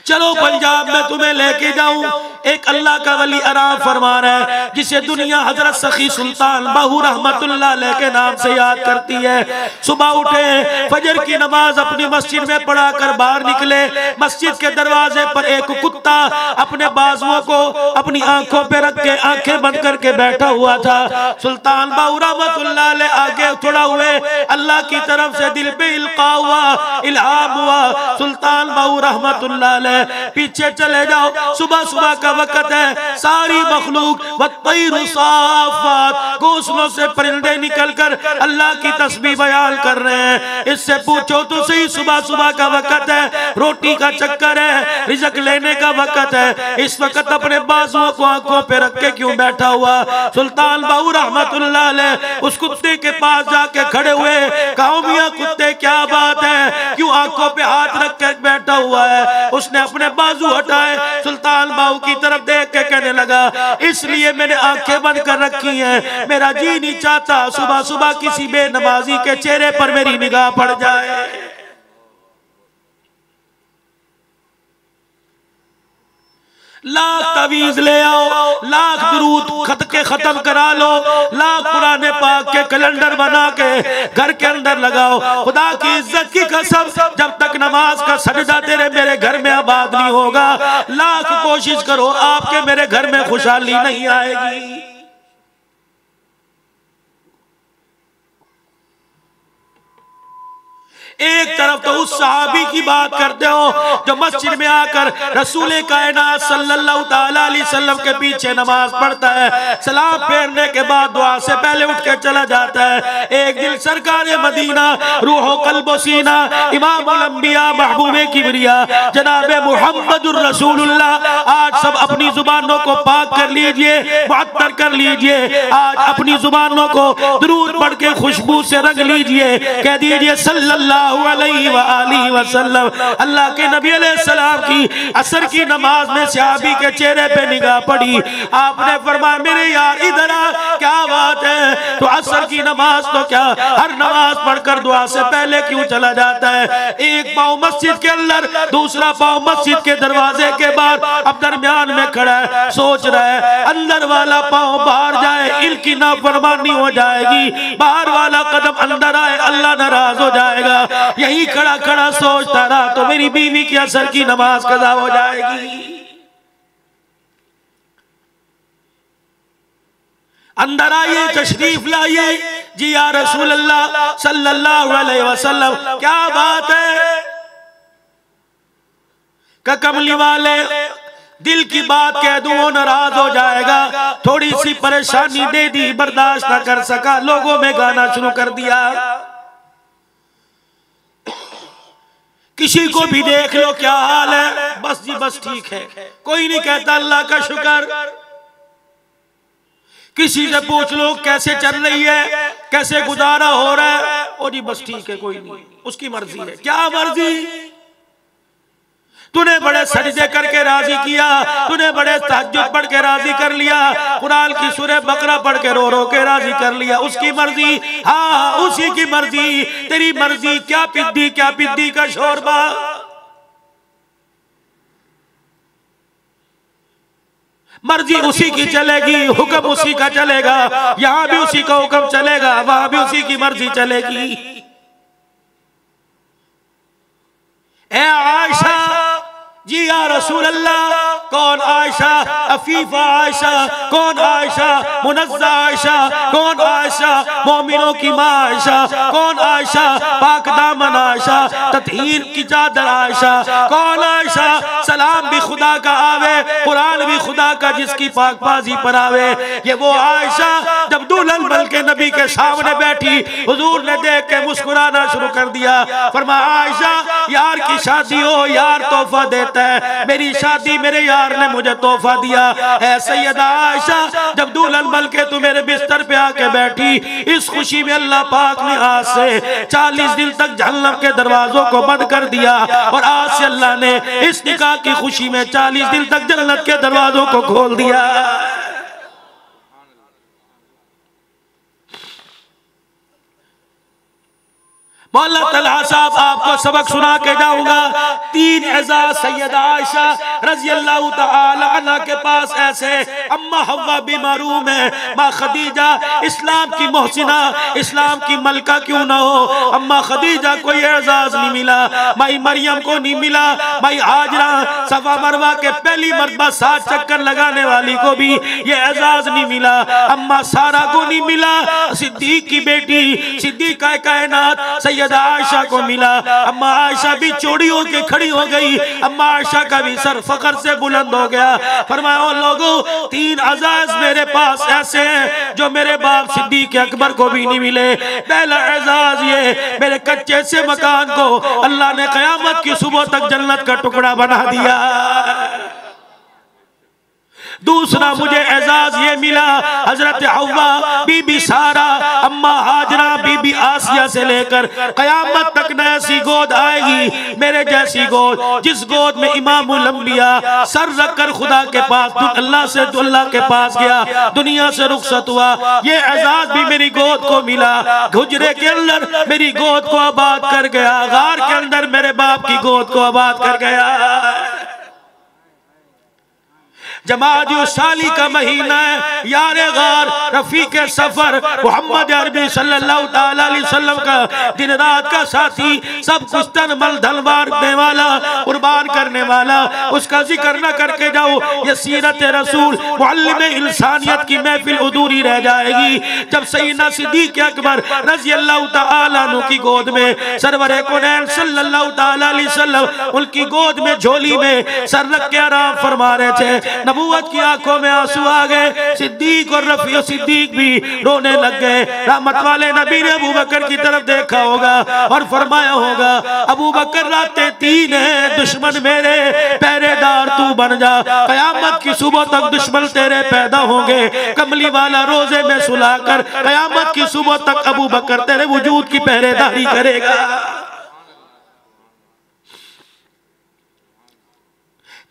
चलो पंजाब में तुम्हें लेके जाऊं, एक अल्लाह का वली आराम फरमा रहा है, जिसे दुनिया हजरत सखी सुल्तान बाहू रहमतुल्लाह अलैह के नाम से याद करती है। सुबह उठे, फजर की नमाज अपनी मस्जिद में पढ़ा कर बाहर निकले, मस्जिद के दरवाजे पर एक कुत्ता अपने बाजुओं को अपनी आंखों पे रख के आंखें बंद करके बैठा हुआ था। सुल्तान बाहू रहमतुल्लाह अलैह आगे थोड़ा हुए, अल्लाह की तरफ से दिल पे इल्का हुआ, इल्हाम हुआ, सुल्तान बाहू रहमतुल्लाह अलैह पीछे चले जाओ, सुबह सुबह का वक्त है, सारी मखलूक वत्तैरु साफ़ात, घोंसलों से परिंदे निकलकर अल्लाह की तस्बीह बयान कर रहे हैं। इससे पूछो तो सही, सुबह सुबह का वक्त है, रोटी का चक्कर है, रिज़्क लेने का वक्त है, इस वक्त अपने बाजुओं को आंखों पे रख के क्यों बैठा हुआ? सुल्तान बाहू रहमतुल्लाह अलैह उस कुत्ते के पास जाके खड़े हुए, कहा मियां कुत्ते क्या बात है, क्यों आंखों पे हाथ रख के बैठा हुआ है? उसने अपने बाजू हटाए, सुल्तान बाहू की तरफ देख के कहने लगा, इसलिए मैंने आंखें बंद कर रखी हैं, मेरा जी नहीं चाहता सुबह सुबह किसी बेनमाजी के चेहरे पर मेरी निगाह पड़ जाए। लाख तवीज ले आओ, लाख दुरूद खत के खत्म करा लो, लाख कुरान पाक के कैलेंडर बना के घर के अंदर लगाओ, खुदा की इज्जत की कसम जब तक नमाज का सजदा तेरे मेरे घर में आबाद नहीं होगा, लाख कोशिश करो आपके मेरे घर में खुशहाली नहीं आएगी। एक तरफ तो उस सहाबी की बात करते हो जो मस्जिद में आकर रसूल कायनात सल्लल्लाहु ताला अलैहि वसल्लम के पीछे नमाज पढ़ता है, सलाम फेरने के बाद दुआ से पहले उठ के चला जाता है। एक दिन सरकार मदीना रूहो कल्बो सीना इमामुल अंबिया महबूबे किबरिया जनाब मुहम्मदुर रसूलुल्लाह, आज सब अपनी जुबानों को पाक कर लीजिए, मुअत्तर कर लीजिए, आज अपनी जुबानों को दुरूद पढ़ के खुशबू से रंग लीजिए, कह दीजिए सल्लल्लाहु अलैहि वसल्लम। अल्लाह के नबी अलैहिस्सलाम की असर की नमाज में सहाबी के चेहरे पे निगाह पड़ी, आपने फरमाया मेरे यार इधर आ, क्या बात है, तो असर की नमाज तो क्या हर नमाज पढ़कर दुआ से पहले क्यों चला जाता है? एक पाँव मस्जिद के अंदर, दूसरा पाँव मस्जिद के दरवाजे के बाहर, अब दरमियान में खड़ा है, सोच रहा है अंदर वाला पाँव बाहर जाए इनकी नाफरमानी हो जाएगी, बाहर वाला कदम अंदर आए अल्लाह नाराज हो जाएगा। यही खड़ा खड़ा सोचता रहा तो मेरी बीवी की असर की नमाज कज़ा हो जाएगी। अंदर आइए, तशरीफ लाइए जी या रसूल अल्लाह सल्लल्लाहु अलैहि वसल्लम, क्या बात है? कमली वाले दिल की बात कह दूं वो नाराज हो जाएगा, थोड़ी सी परेशानी दे दी, बर्दाश्त ना कर सका, लोगों में गाना शुरू कर दिया, किसी को भी देख लो क्या हाल है, बस जी बस ठीक है, कोई नहीं कहता अल्लाह का शुक्र, किसी से पूछ लो कैसे चल रही है, कैसे गुजारा हो रहा है, ओ जी बस ठीक है, कोई नहीं, उसकी मर्जी है। क्या मर्जी? तूने बड़े सजदे करके राजी किया, तूने बड़े तहज्जुद पढ़ के राजी कर लिया, कुरान की सूरह बकरा पढ़ के रो रो के राजी कर लिया, उसकी मर्जी, हाँ उसी की मर्जी, तेरी मर्जी क्या पिद्दी का शोरबा। मर्जी उसी की चलेगी, हुक्म उसी का चलेगा, यहां भी उसी का हुक्म चलेगा, वहां भी उसी की मर्जी चलेगी। ए आयशा जी या रसूल अल्लाह, कौन आयशा? अफीफा आयशा, कौन आयशा? मुनज़्ज़ा आयशा, कौन आयशा? मोमिनों की माँ आयशा, कौन आयशा? पाक दामन आयशा, ततहीर की चादर आयशा, कौन आयशा? सलाम भी खुदा का आवे, कुरान भी खुदा का जिसकी पाक बाजी पर आवे, ये वो आयशा जब दुल्हन बन के नबी के सामने बैठी, हुजूर ने देख के मुस्कुराना शुरू कर दिया, फरमाया आयशा यार की शादी हो, यार तोहफा देता है, मेरी शादी मेरे यार ने मुझे तोहफा दिया है। सैयदा आयशा जब दुल्हन बन के तू मेरे बिस्तर पे आके बैठी, इस खुशी में अल्लाह पाक ने आज से 40 दिन तक जहन्नम के दरवाजों को बंद कर दिया, और आज से अल्लाह ने इस निकाह की खुशी में 40 दिन तक जन्नत के दरवाजों को खोल दिया। मौला तलहा साहब आपको सबक सुना के जाऊंगा। 3 एजाज सैयदा आयशा रजी अल्लाह तआला अन्हा के पास ऐसे, अम्मा हव्वा भी मारूम है, माँ खदीजा इस्लाम की मोहसिना, इस्लाम की मलका क्यों ना हो, अम्मा खदीजा को ये एजाज नहीं मिला, माई मरियम को नहीं मिला, माई हाजरा सफा मरवा के पहली मरतबा 7 चक्कर लगाने वाली को भी ये एजाज नहीं मिला, अम्मा सारा को नहीं मिला, सिद्दीक की बेटी सिद्दीका कायनात सैयदा आयशा को मिला, अम्मा आयशा भी चौड़ी होके खड़ी हो गई, अम्मा आयशा का भी सर फखर से बुलंद हो गया। फरमाया ओ लोगों, 3 एजाज मेरे पास ऐसे हैं जो मेरे बाप सिद्दीक अकबर को भी नहीं मिले। पहला एजाज ये, मेरे कच्चे से मकान को अल्लाह ने कयामत की सुबह तक जन्नत का टुकड़ा बना दिया। दूसरा मुझे एजाज ये मिला, हजरत हव्वा, बीबी सारा, अम्मा हाजरा, बीबी आसिया से लेकर कयामत तक न ऐसी गोद आएगी मेरे जैसी गोद, जिस गोद में इमामुल अंबिया सर रखकर खुदा के पास, अल्लाह से अल्लाह के पास गया, दुनिया से रुखसत हुआ, ये एजाज भी मेरी गोद को मिला। गुजरे के अंदर मेरी गोद को आबाद कर गया, गार के अंदर मेरे बाप की गोद को आबाद कर गया। जमादियुस्साली का महीना है, यार गार रफीक सफर मोहम्मद अरबी सल्लल्लाहु ताला अलैहि वसल्लम का दिन रात का साथी, सब कुछ तन मल धन मारने वाला, कुर्बान करने वाला, उसका जिक्र न करके जाओ ये सीरत रसूल मुअल्लिम इंसानियत की महफिल अधूरी रह जाएगी। जब सैयदना सिद्दीक अकबर रज़ी अल्लाह ताला अन्हु की गोद में सरवरे कौनैन सल्लल्लाहु ताला अलैहि वसल्लम उनकी गोद में झोली में सर रख के आराम फरमा रहे थे, नबूवत की आंखों में आंसू आ गए। सिद्दीक और रफी सिद्दीक भी रोने लग गए। रहमत वाले नबी ने अबू बकर की तरफ देखा होगा और फरमाया होगा, अबू बकर रातें 3 हैं, दुश्मन मेरे पहरेदार तू बन जा, कयामत की सुबह तक दुश्मन तेरे पैदा होंगे। कमली वाला रोजे में सुलाकर कयामत की सुबह तक अबू बकर तेरे वजूद की पहरेदारी करेगा।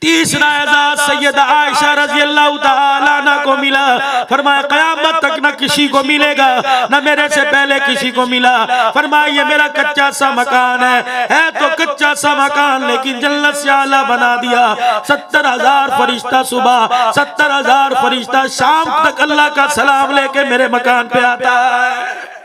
तीसरा एजाज सैयदा आयशा रज़ी अल्लाह ताला अन्हा को मिला। फरमाया कयामत तक न किसी को मिलेगा, न मेरे से पहले किसी को मिला। फरमाया ये मेरा कच्चा सा मकान है तो कच्चा सा मकान, लेकिन जन्नत से आला बना दिया। 70,000 फरिश्ता सुबह, 70,000 फरिश्ता शाम तक अल्लाह का सलाम लेके मेरे मकान पे आता है।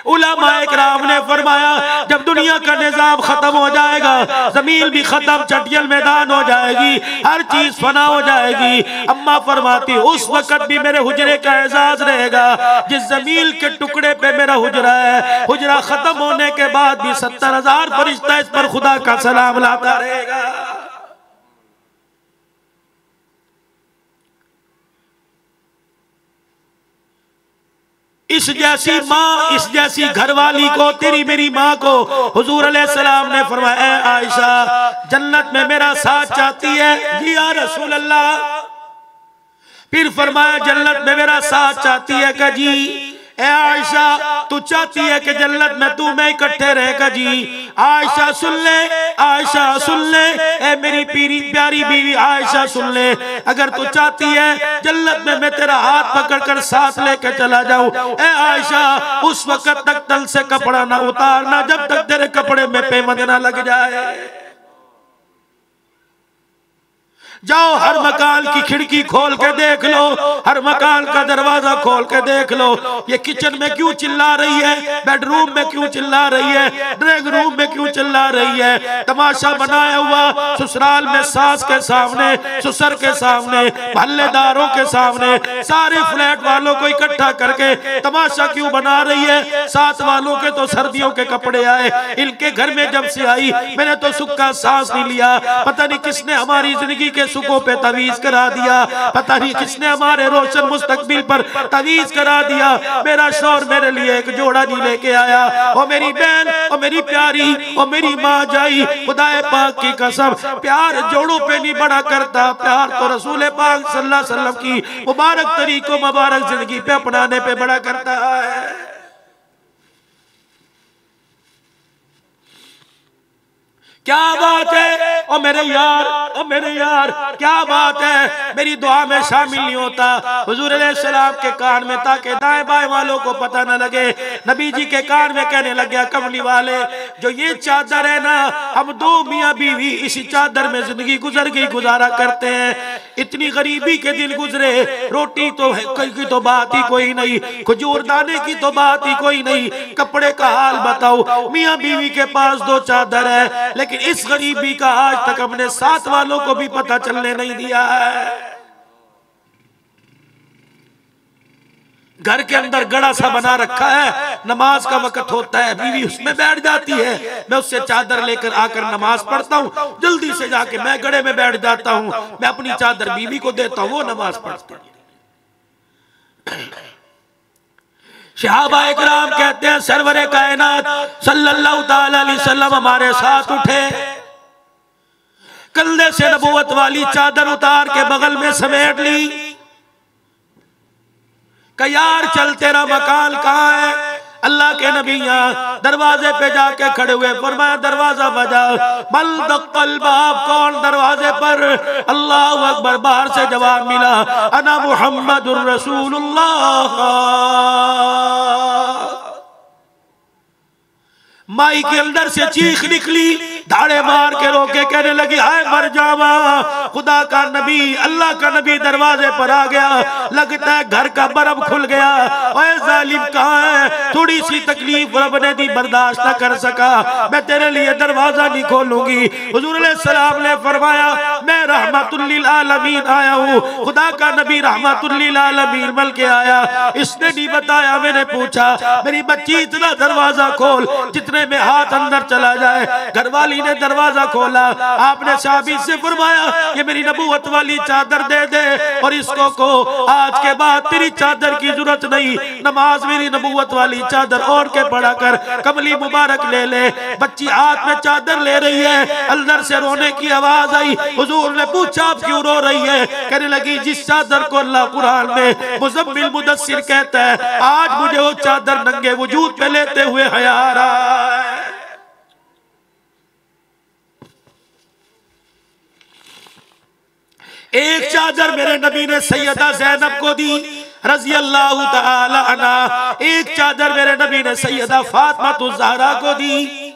उलमाए किराम ने फरमाया जब दुनिया का निजाम खत्म हो जाएगा, जमीन भी खत्म, चटियल मैदान हो जाएगी, हर चीज फना हो जाएगी। अम्मा फरमाती उस वक्त भी मेरे हुजरे का एजाज रहेगा। जिस जमीन के टुकड़े पे मेरा हुजरा है, हुजरा खत्म होने के बाद भी 70,000 फरिश्ता इस पर खुदा का सलाम लाता रहेगा। इस जैसी माँ, इस जैसी घरवाली को, तेरी मेरी माँ को हुजूर अलैहिस्सलाम ने फरमाया आयशा जन्नत में मेरा साथ चाहती है? जी या रसूल अल्लाह। फिर फरमाया जन्नत में मेरा साथ चाहती है? का जी। ए आयशा तू चाहती है कि जन्नत में तू मैं इकट्ठे रहेगा? जी। आयशा सुन ले, आयशा सुन ले, ए मेरी प्यारी बीवी आयशा सुन ले, अगर तू चाहती है जन्नत में मैं तेरा हाथ पकड़कर साथ लेके चला जाऊं, ए आयशा उस वक्त तक तल से कपड़ा ना उतारना जब तक तेरे कपड़े में पेमंद ना लग जाए। जाओ हर मकान की खिड़की खोल के देख लो, हर मकान का दरवाजा खोल के देख लो, ये किचन में क्यों चिल्ला रही है, बेडरूम में क्यों चिल्ला रही है, ड्राइंग रूम में क्यों चिल्ला रही है। तमाशा बनाया हुआ ससुराल में सास के सामने, ससुर के सामने, मोहल्लेदारों के सामने, सारे फ्लैट वालों को इकट्ठा करके तमाशा क्यों बना रही है। साथ वालों के तो सर्दियों के कपड़े आए, इनके घर में जब से आई मैंने तो सुख का सांस नहीं लिया। पता नहीं किसने हमारी जिंदगी के सुखों पे तवीज करा दिया, पता नहीं किसने हमारे रोशन मुस्तकबिल पर तवीज करा दिया। मेरा शौहर मेरे लिए एक जोड़ा नहीं लेके आया। ओ मेरी बहन, ओ मेरी प्यारी, ओ मेरी माँ जाई, खुदाए पाक की कसम प्यार जोड़ों पे नहीं बड़ा करता, प्यार तो रसूल पाक सल्लल्लाहु अलैहि वसल्लम की मुबारक तरीकों मुबारक जिंदगी पे अपनाने पे बड़ा करता है। क्या बात है ओ मेरे यार, ओ मेरे यार, क्या बात है। मेरी दुआ में शामिल नहीं होता हुजूर अलैहिस्सलाम के कान में, ताकि दाएं बाएं वालों को पता न लगे। नबी जी के कान में कहने लग गया, कमली वाले जो ये चादर है ना, हम 2 मियाँ बीवी इसी चादर में जिंदगी गुजर गई, गुजारा करते हैं। इतनी गरीबी के दिन गुजरे, रोटी तो की तो बात ही कोई नहीं, खजूर दाने की तो बात ही कोई नहीं, कपड़े का हाल बताओ। मियाँ बीवी के पास 2 चादर है, लेकिन इस गरीबी का आज तक अपने साथ वालों को भी पता चलने नहीं दिया है। घर के अंदर गड़ा सा बना रखा है, नमाज का वक्त होता है बीवी उसमें बैठ जाती है, मैं उससे चादर लेकर आकर नमाज पढ़ता हूँ, जल्दी से जाके मैं गड़े में बैठ जाता हूँ, मैं अपनी चादर बीवी को देता हूँ, वो नमाज पढ़ती है। सहाबा इकराम कहते हैं सरवरे कायनात सल्लल्लाहु ताला अलैहि वसल्लम हमारे साथ उठे, कंधे से नबूवत वाली चादर उतार के बगल में समेट ली, कि यार चल तेरा मकान कहाँ है। अल्लाह के नबी यहाँ दरवाजे पे जाके खड़े हुए, फरमाया दरवाजा बजा, बल दक्कल बाब, कौन दरवाजे पर। अल्लाह अकबर, बाहर से जवाब मिला, अना मुहम्मदुर रसूलुल्लाह। माई के अंदर से चीख निकली, धाड़े मार के रोके, कहने लगी हाय मर जावा, खुदा का नबी, अल्लाह का नबी दरवाजे पर आ गया, लगता है घर का बरम खुल गया। ओए जालिम कहाँ है, थोड़ी सी तकलीफ रब ने दी बर्दाश्त न कर सका, मैं तेरे लिए दरवाजा नहीं खोलूंगी। हुजूर अलैहि सलाम ने फरमाया मैं रहमतुल लिल आलमीन आया हूँ, खुदा का नबी रहमतुल लिल आलमीन बन के आया। इसने नहीं बताया, मैंने पूछा मेरी बच्ची इतना दरवाजा खोल जितने में हाथ अंदर चला जाए। घरवाली ने दरवाजा खोला, आपने साबित से फरमाया ये मेरी नबूवत वाली चादर दे दे और इसको को आज के बाद तेरी चादर की जरूरत नहीं, नमाज मेरी नबूवत वाली चादर ओढ़ के पढ़ा कर, कमली मुबारक ले ले। बच्ची हाथ में चादर ले रही है, अंदर से रोने की आवाज आई। हुजूर ने पूछा आप क्यों रो रही है? कहने लगी जिस चादर को अल्लाह कुरान में मुज़म्मिल मुदस्सिर कहता है, आज मुझे वो चादर नंगे वजूद पे लेते हुए हया आ रहा है। एक चादर मेरे नबी ने सैयदा ज़ैनब को दी रज़ी अल्लाह तआला अन्हा, एक चादर मेरे नबी ने सैयदा फातिमा ज़हरा को दी।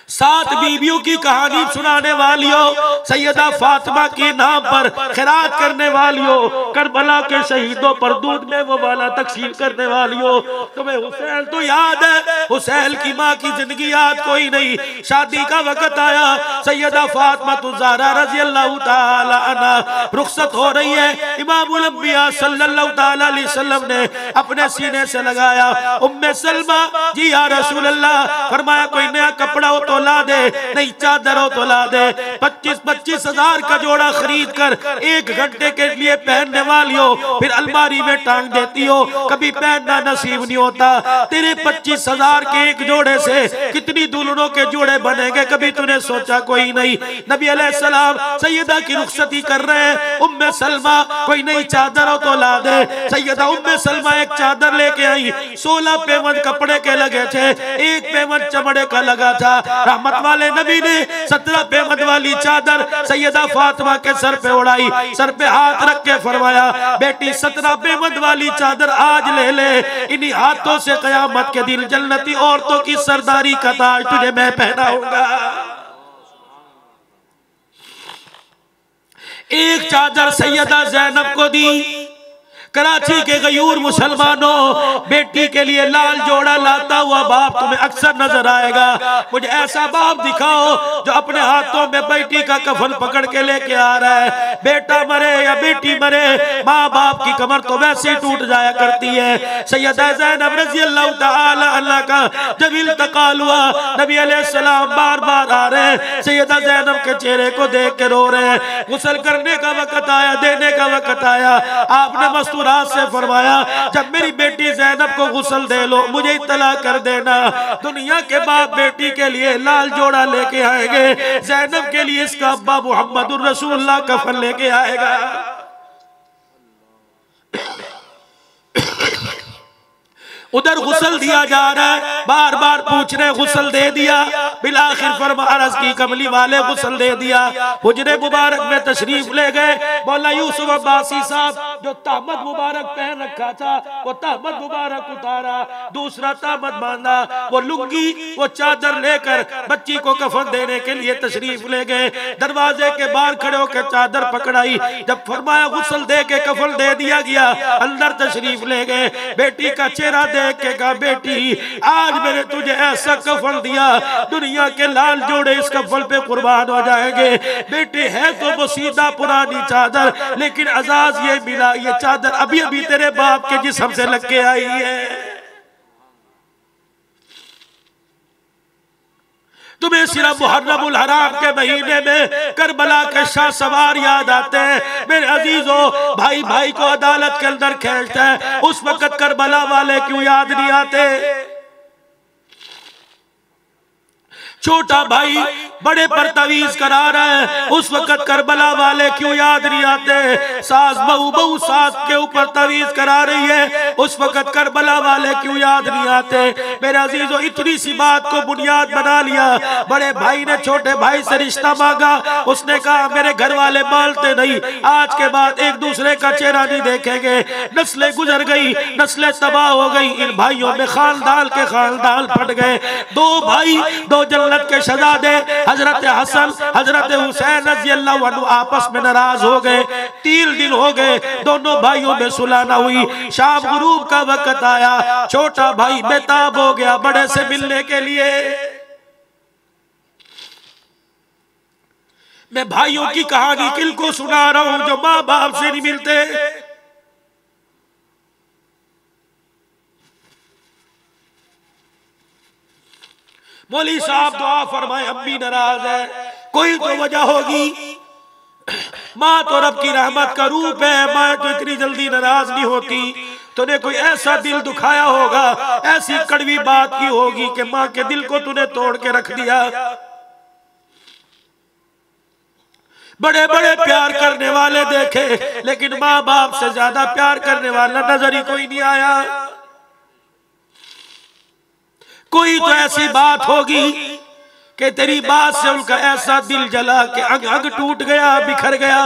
7 बीबियों की कहानी सुनाने वालियों, सैयदा फातिमा के नाम पर खैरात करने वालियों, करबला के शहीदों पर दूध में वो वाला तकसीम करने वालियों, तुम्हें हुसैन तो याद है? हुसैन की माँ की जिंदगी याद कोई नहीं। शादी का वक्त आया, सैयदा फातिमा ज़हरा रज़ी अल्लाह तआला अन्हा रुखसत हो रही है। इमामुल अंबिया सल्लल्लाहु तआला अलैहि वसल्लम ने अपने सीने से लगाया, उम्मे सलमा जी या रसूल अल्लाह, फरमाया कोई नया कपड़ा हो तो ला दे, नहीं चादर हो तो ला दे। 25-25 हजार का जोड़ा खरीद कर 1 घंटे के लिए पहनने वाली हो, फिर अलमारी में टांग देती हो, कभी पहनना नसीब नहीं होता। तेरे 25 हजार के एक जोड़े से कितनी दुल्हनों के जोड़े बनेंगे, कभी तूने सोचा कोई नहीं। नबी अलैहिस्सलाम सैयदा की रुखसती कर रहे हैं। उम्मे सलमा कोई नई चादर हो तो ला दे। सैयदा उम्मे सलमा एक चादर लेके आई, 16 पेमंद कपड़े के लगे थे, 1 पेमंद चमड़े का लगा था। रहमत वाले नबी ने 17 पेमंद वाली चादर सैयदा फातिमा के सर पे उड़ाई, सर पे हाथ रख के फरमाया बेटी 17 पेमंद वाली चादर आज ले ले, इन्हीं हाथों से कयामत के दिन जन्नती औरतों की सरदारी का ताज तुझे मैं पहनाऊंगा। एक चादर सैयदा ज़ैनब को दी। कराची के गयूर मुसलमानों, बेटी के लिए लाल जोड़ा लाता हुआ बाप तुम्हें अक्सर नजर आएगा। मुझे ऐसा बाप दिखाओ जो अपने हाथों में बेटी का कफन पकड़ के लेके आ रहा है। बेटा मरे या बेटी मरे, माँ बाप की कमर तो वैसे ही टूट जाया करती है। सैयदा ज़ैनब रज़ी अल्लाह तआला अन्हा का जब इंतकाल हुआ, नबी अलैहिस्सलाम बार बार आ रहे हैं, सैयदा ज़ैनब के चेहरे को देख के रो रहे हैं। गुस्ल करने का वक्त आया, देने का वक्त आया, आपने मस्तूरात से फरमाया जब मेरी बेटी ज़ैनब को गुस्ल दे लो मुझे इत्तला कर देना। दुनिया के बाप बेटी के लिए लाल जोड़ा लेके आएंगे, ज़ैनब के लिए इसका अब्बा मुहम्मदुर रसूलुल्लाह कफन लेके आएगा। उधर गुस्ल दिया जा रहा है, बार बार पूछ रहे गुस्ल दे दिया, बिलाखिर फरमा अर्ज की कमली वाले गुस्ल दे दिया। हुजरे मुबारक में तशरीफ ले गए। मौला यूसुफ अब्बासी साहब जो तहमद मुबारक पहन रखा था वो तहमद मुबारक उतारा, दूसरा तहमद बांधा, वो लुंगी वो चादर लेकर बच्ची को कफन देने के लिए तशरीफ ले गए। दरवाजे के बाहर खड़े होकर चादर पकड़ाई, जब फरमाया गुस्ल दे के कफन दे दिया गया, अंदर तशरीफ ले गए। बेटी का चेहरा देख के कहा बेटी आज मैंने तुझे ऐसा कफन दिया, दुनिया के लाल जोड़े इस कफन पे कुर्बान हो जाएंगे। बेटी है तो वो सीधा पुरानी चादर, लेकिन अजाज ये मिला ये चादर अभी अभी तेरे बाप के जिस्म से लग के आई है। तुम्हें सिर्फ मुहर्रमुल हराम के महीने में करबला के शाह सवार याद आते हैं। मेरे अजीजों, भाई भाई को अदालत के अंदर खींचता है, उस वक्त करबला वाले क्यों याद नहीं आते? छोटा भाई बड़े पर तवीज करा रहा है। उस वक्त करबला वाले क्यों याद नहीं आते? सास बहू सास के ऊपर तवीज करा रही है, उस वक्त करबला वाले क्यों याद नहीं आते? मेरे अजीजों, इतनी सी बात को बुनियाद बना लिया। बड़े भाई ने छोटे भाई से रिश्ता मांगा, उसने कहा मेरे घर वाले मानते नहीं, आज के बाद एक दूसरे का चेहरा नहीं देखेंगे। नस्लें गुजर गई, नस्लें तबाह हो गई, इन भाइयों में खानदान के खानदान फट गए। दो भाई, दो जन्नत के शहजादे, हजरत हसन हजरत हुसैन रज़ी अल्लाह अन्हु आपस में नाराज हो गए। 3 दिन हो गए, दोनों भाइयों में सुलह न हुई। शाम गुरूब का वक्त आया, छोटा भाई बेताब हो गया बड़े से मिलने के लिए। मैं भाइयों की कहानी किनको सुना रहा हूं जो मां बाप से नहीं मिलते। मौली साहब दुआ फरमाए, अम्मी नाराज है, कोई तो वजह होगी। माँ तो रब की रहमत का रूप है, माँ तो इतनी जल्दी नाराज नहीं होती। तूने कोई ऐसा दिल दुखाया होगा, ऐसी कड़वी बात की होगी कि माँ के दिल को तूने तोड़ के रख दिया। बड़े बड़े प्यार करने वाले देखे, लेकिन माँ बाप से ज्यादा प्यार करने वाला नजर ही कोई नहीं आया। कोई तो ऐसी बात होगी कि तेरी बात से उनका ऐसा दिल जला कि अंग अंग टूट गया, बिखर गया।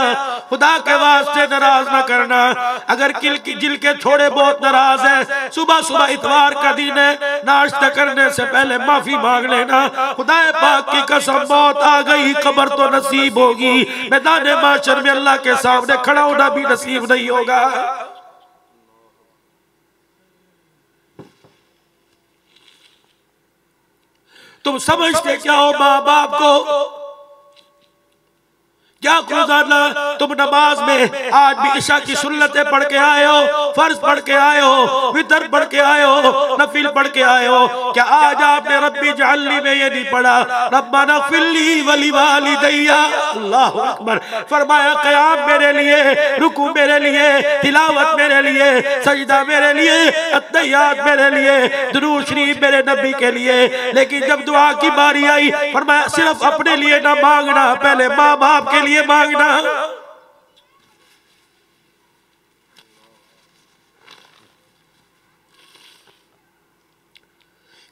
खुदा के वास्ते नाराज ना करना। अगर जिल के थोड़े बहुत नाराज है, सुबह सुबह इतवार का दिन है, नाश्ता करने से पहले माफी मांग लेना। खुदा पाक की कसम, मौत आ गई, कब्र तो नसीब होगी, मैदान माशर में अल्लाह के सामने खड़ा होना भी नसीब नहीं होगा। तुम समझते क्या हो माँ बाप को? क्या गुजारना? तुम नमाज में आज भी इशा की सुन्नतें पढ़ के आए हो, फर्ज पढ़ के आए हो, वितर पढ़ के आए हो, नफिल पढ़ के आए हो। क्या आज आपने रब्बी जअलनी में ये नहीं पढ़ा, रब्बना फिल्ली वली वालिदैया? अल्लाहु अकबर। फरमाया क़याम मेरे लिए, रुकू मेरे लिए, तिलावत मेरे लिए, सजदा मेरे लिए, अत्तहियात मेरे लिए, दुरूद शरीफ मेरे नबी के लिए। लेकिन जब दुआ की बारी आई, फरमाया सिर्फ अपने लिए ना मांगना, पहले माँ बाप के लिए मांगना।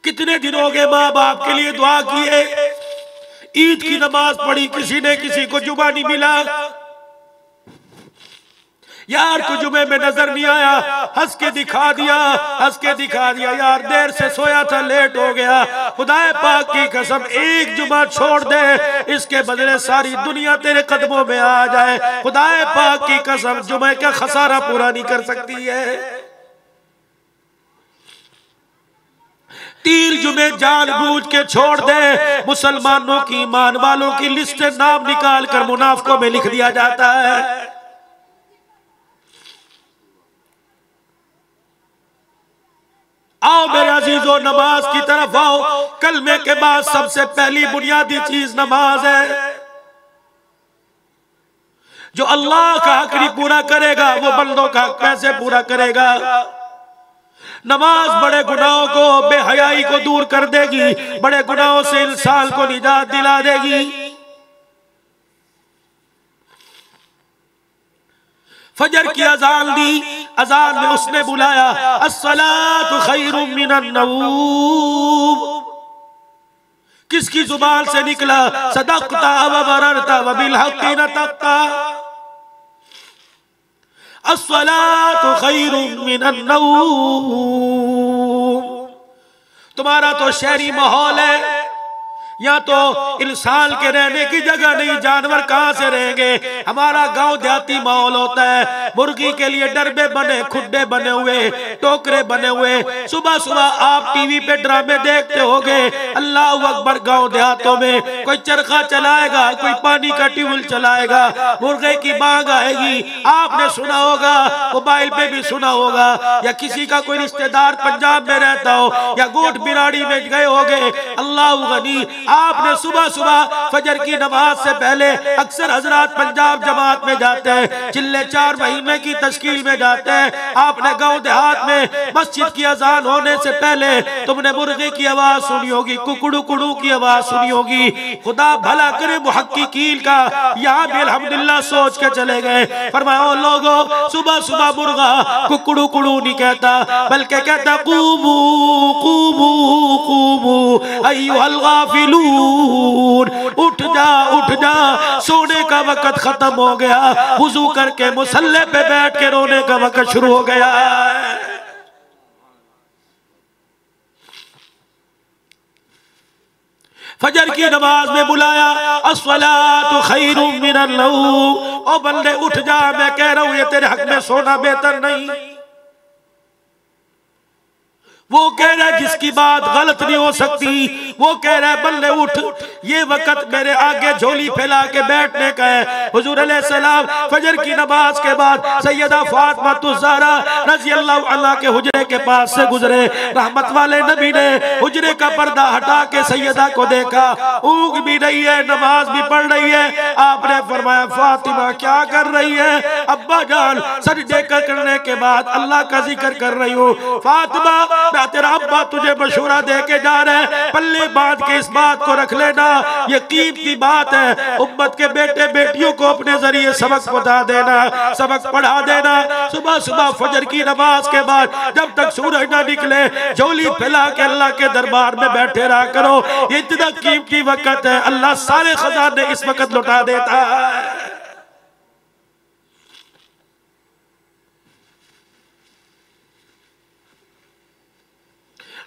कितने दिन हो गए माँ बाप के लिए दुआ किए, ईद की नमाज पढ़ी, किसी ने किसी को जुमा नहीं मिला। यार तू जुमे में नजर नहीं आया, हंस के दिखा दिया, हंस के दिखा दिया। यार देर से सोया था, लेट हो गया। खुदाए पाक की कसम, एक जुमा छोड़ दे, इसके बदले सारी दुनिया तेरे कदमों में आ जाए। खुदाए पाक की कसम, जुमे का खसारा पूरा नहीं कर सकती है। 3 जुमे जानबूझ के छोड़ दे, मुसलमानों की, ईमान वालों की लिस्ट नाम निकाल कर मुनाफिकों में लिख दिया जाता है। आओ मेरे अजीजों, नमाज की तरफ आओ। कलमे के बाद सबसे पहली बुनियादी चीज नमाज है। जो अल्लाह का हक नहीं पूरा करेगा, वो बंदों का हक कैसे पूरा करेगा? नमाज बड़े गुनाहों को, बेहयाई को दूर कर देगी, बड़े गुनाहों से इंसान को निजात दिला देगी। फजर की अजान दी, अजान में उसने बुलाया, अस्सलातु खैरुम मिनन नऊम। किसकी जुबान से निकला? सदक़ता व बररता व बिल हक़्क़ि नतक़ता। अस्सलातु खैरुम मिनन नऊम। तुम्हारा तो शहरी माहौल है, या तो इंसान के रहने की जगह नहीं, जानवर कहां से रहेंगे? हमारा गांव देहाती माहौल होता है, मुर्गी के लिए डरबे बने, खुड्डे बने हुए, टोकरे बने हुए। सुबह सुबह आप टीवी पे ड्रामे देखते होगे, अल्लाह अकबर। गांव देहातों में कोई चरखा चलाएगा, कोई पानी का ट्यूबवेल चलाएगा, मुर्गे की मांग आएगी। आपने सुना होगा, मोबाइल पे भी सुना होगा, या किसी का कोई रिश्तेदार पंजाब में रहता हो या गोट बिराड़ी में गए होगे, अल्लाह गनी आपने सुबह सुबह फजर की नमाज से पहले अक्सर हजरात पंजाब जमात में जाते हैं, चिल्ले 4 महीने की तश्कील में जाते हैं। आपने गांव देहात में मस्जिद की अजान होने से पहले तुमने मुर्गे की आवाज सुनी होगी, कुकड़ू कुड़ू की आवाज सुनी होगी। खुदा भला करे मुहक्किकीन का यहाँ भी अल्हम्दुलिल्लाह सोच के चले गए। फरमाया लोगों, सुबह सुबह मुर्गा कुकड़ू कुड़ू नहीं कहता, बल्कि कहता कूमू कूमू कूमू अय्युहल गाफिलून, उठ जा, सोने का वक्त खत्म हो गया, वुजू करके मुसल्ले पे बैठ के रोने का वक्त शुरू हो गया। फजर की नमाज में बुलाया, अस्सलातु खैरुम मिनन नौम, ओ बंदे उठ जा, मैं कह रहा हूं ये तेरे हक में सोना बेहतर नहीं। वो कह रहा है जिसकी बात गलत नहीं हो सकती, वो कह रहा है बल्ले उठ, ये वक्त मेरे आगे झोली फैला के बैठने का है। हुजूर अलैहिस्सलाम फजर की नमाज के बाद सैयदा फातिमा ज़हरा रज़ी अल्लाह अन्हा के हुजरे के पास से गुजरे। रहमत वाले नबी ने हुजरे का पर्दा हटा के सैयदा को देखा, ऊँग भी रही है, नमाज भी पढ़ रही है। आपने फरमाया फातिमा क्या कर रही है? अब्बा जान सजदे करने के बाद अल्लाह का जिक्र कर रही हूँ। फातिमा तेरा अब्बा तुझे मशूरा दे के जा रहे हैं, पल्ले बांध के इस बात को रख लेना, ये कीमती बात है। उम्मत के बेटे बेटियों को अपने जरिए सबक बता देना, सबक पढ़ा देना। सुबह सुबह फजर की नमाज के बाद जब तक सूरज ना निकले झोली फैला के अल्लाह के दरबार में बैठे रहा करो। ये इतना कीमती वक्त है, अल्लाह सारे खजाने इस वक्त लौटा देता है।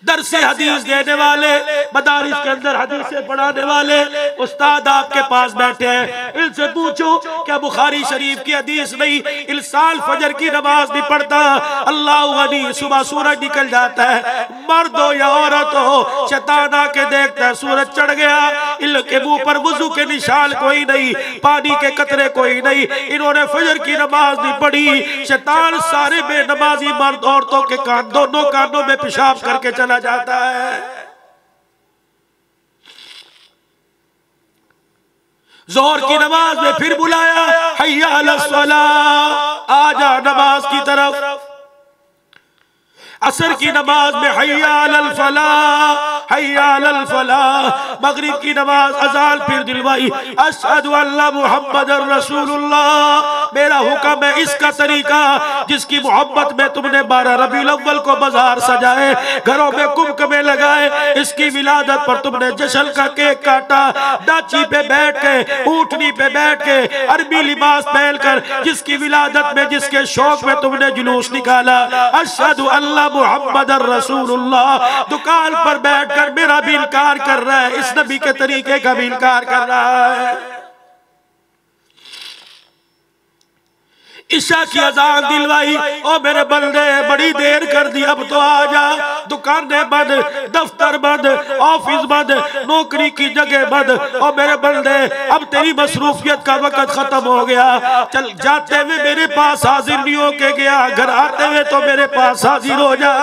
दरसे हदीस देने वाले, मदारिस के अंदर हदीस से पढ़ाने वाले उस्ताद आपके पास बैठे हैं, इनसे पूछो क्या बुखारी शरीफ की हदीस नहीं, इंसान फजर की नमाज नहीं पढ़ता, अल्लाह वली सुबह सूरज निकल जाता है, मर्द हो या औरत हो, शैतान आके देखता है सूरज चढ़ गया, इनके मुंह पर वुजू के निशान कोई नहीं, पानी के कतरे कोई नहीं, इन्होंने फजर की नमाज नहीं पढ़ी। शैतान सारे बेनमाजी मर्द औरतों के कान, दोनों कानों में पेशाब करके चला जाता है। जोहर की नमाज में फिर बुलाया, हय्या अलस सलाह, आजा नमाज की तरफ। असर की नमाज में हय्या अलल फलाह, हय्या अलल फलाह। मगरिब की नमाज अजान फिर दिलवाई, अशहदु अल्ला मुहम्मदर रसूलुल्लाह। मेरा हुक्म है इसका तरीका, जिसकी मोहब्बत में तुमने 12 रबीउल अव्वल को बाजार सजाए, घरों में कुमकुमे लगाए, इसकी विलादत पर तुमने जश्न का केक काटा, दाची पे बैठ के, ऊँटनी पे बैठ के, अरबी लिबास पहनकर, जिसकी विलादत में, जिसके शौक में तुमने जुलूस निकाला। अशहदु अल्ला मुहम्मदर रसूलुल्लाह। दुकान पर बैठकर मेरा भी इनकार कर रहा है, इस नबी के तरीके का भी इनकार कर रहा है। ईशा की अजान दिलवाई, ओ मेरे बंदे बड़ी देर कर दी, अब तो आ जा। दुकानें बंद, दफ्तर बंद, ऑफिस बंद, नौकरी की जगह बंद, ओ मेरे बंदे अब तेरी मसरूफियत का वक्त खत्म हो गया। चल जाते हुए मेरे पास हाजिर नहीं होके गया, घर आते हुए तो मेरे पास हाजिर हो जा।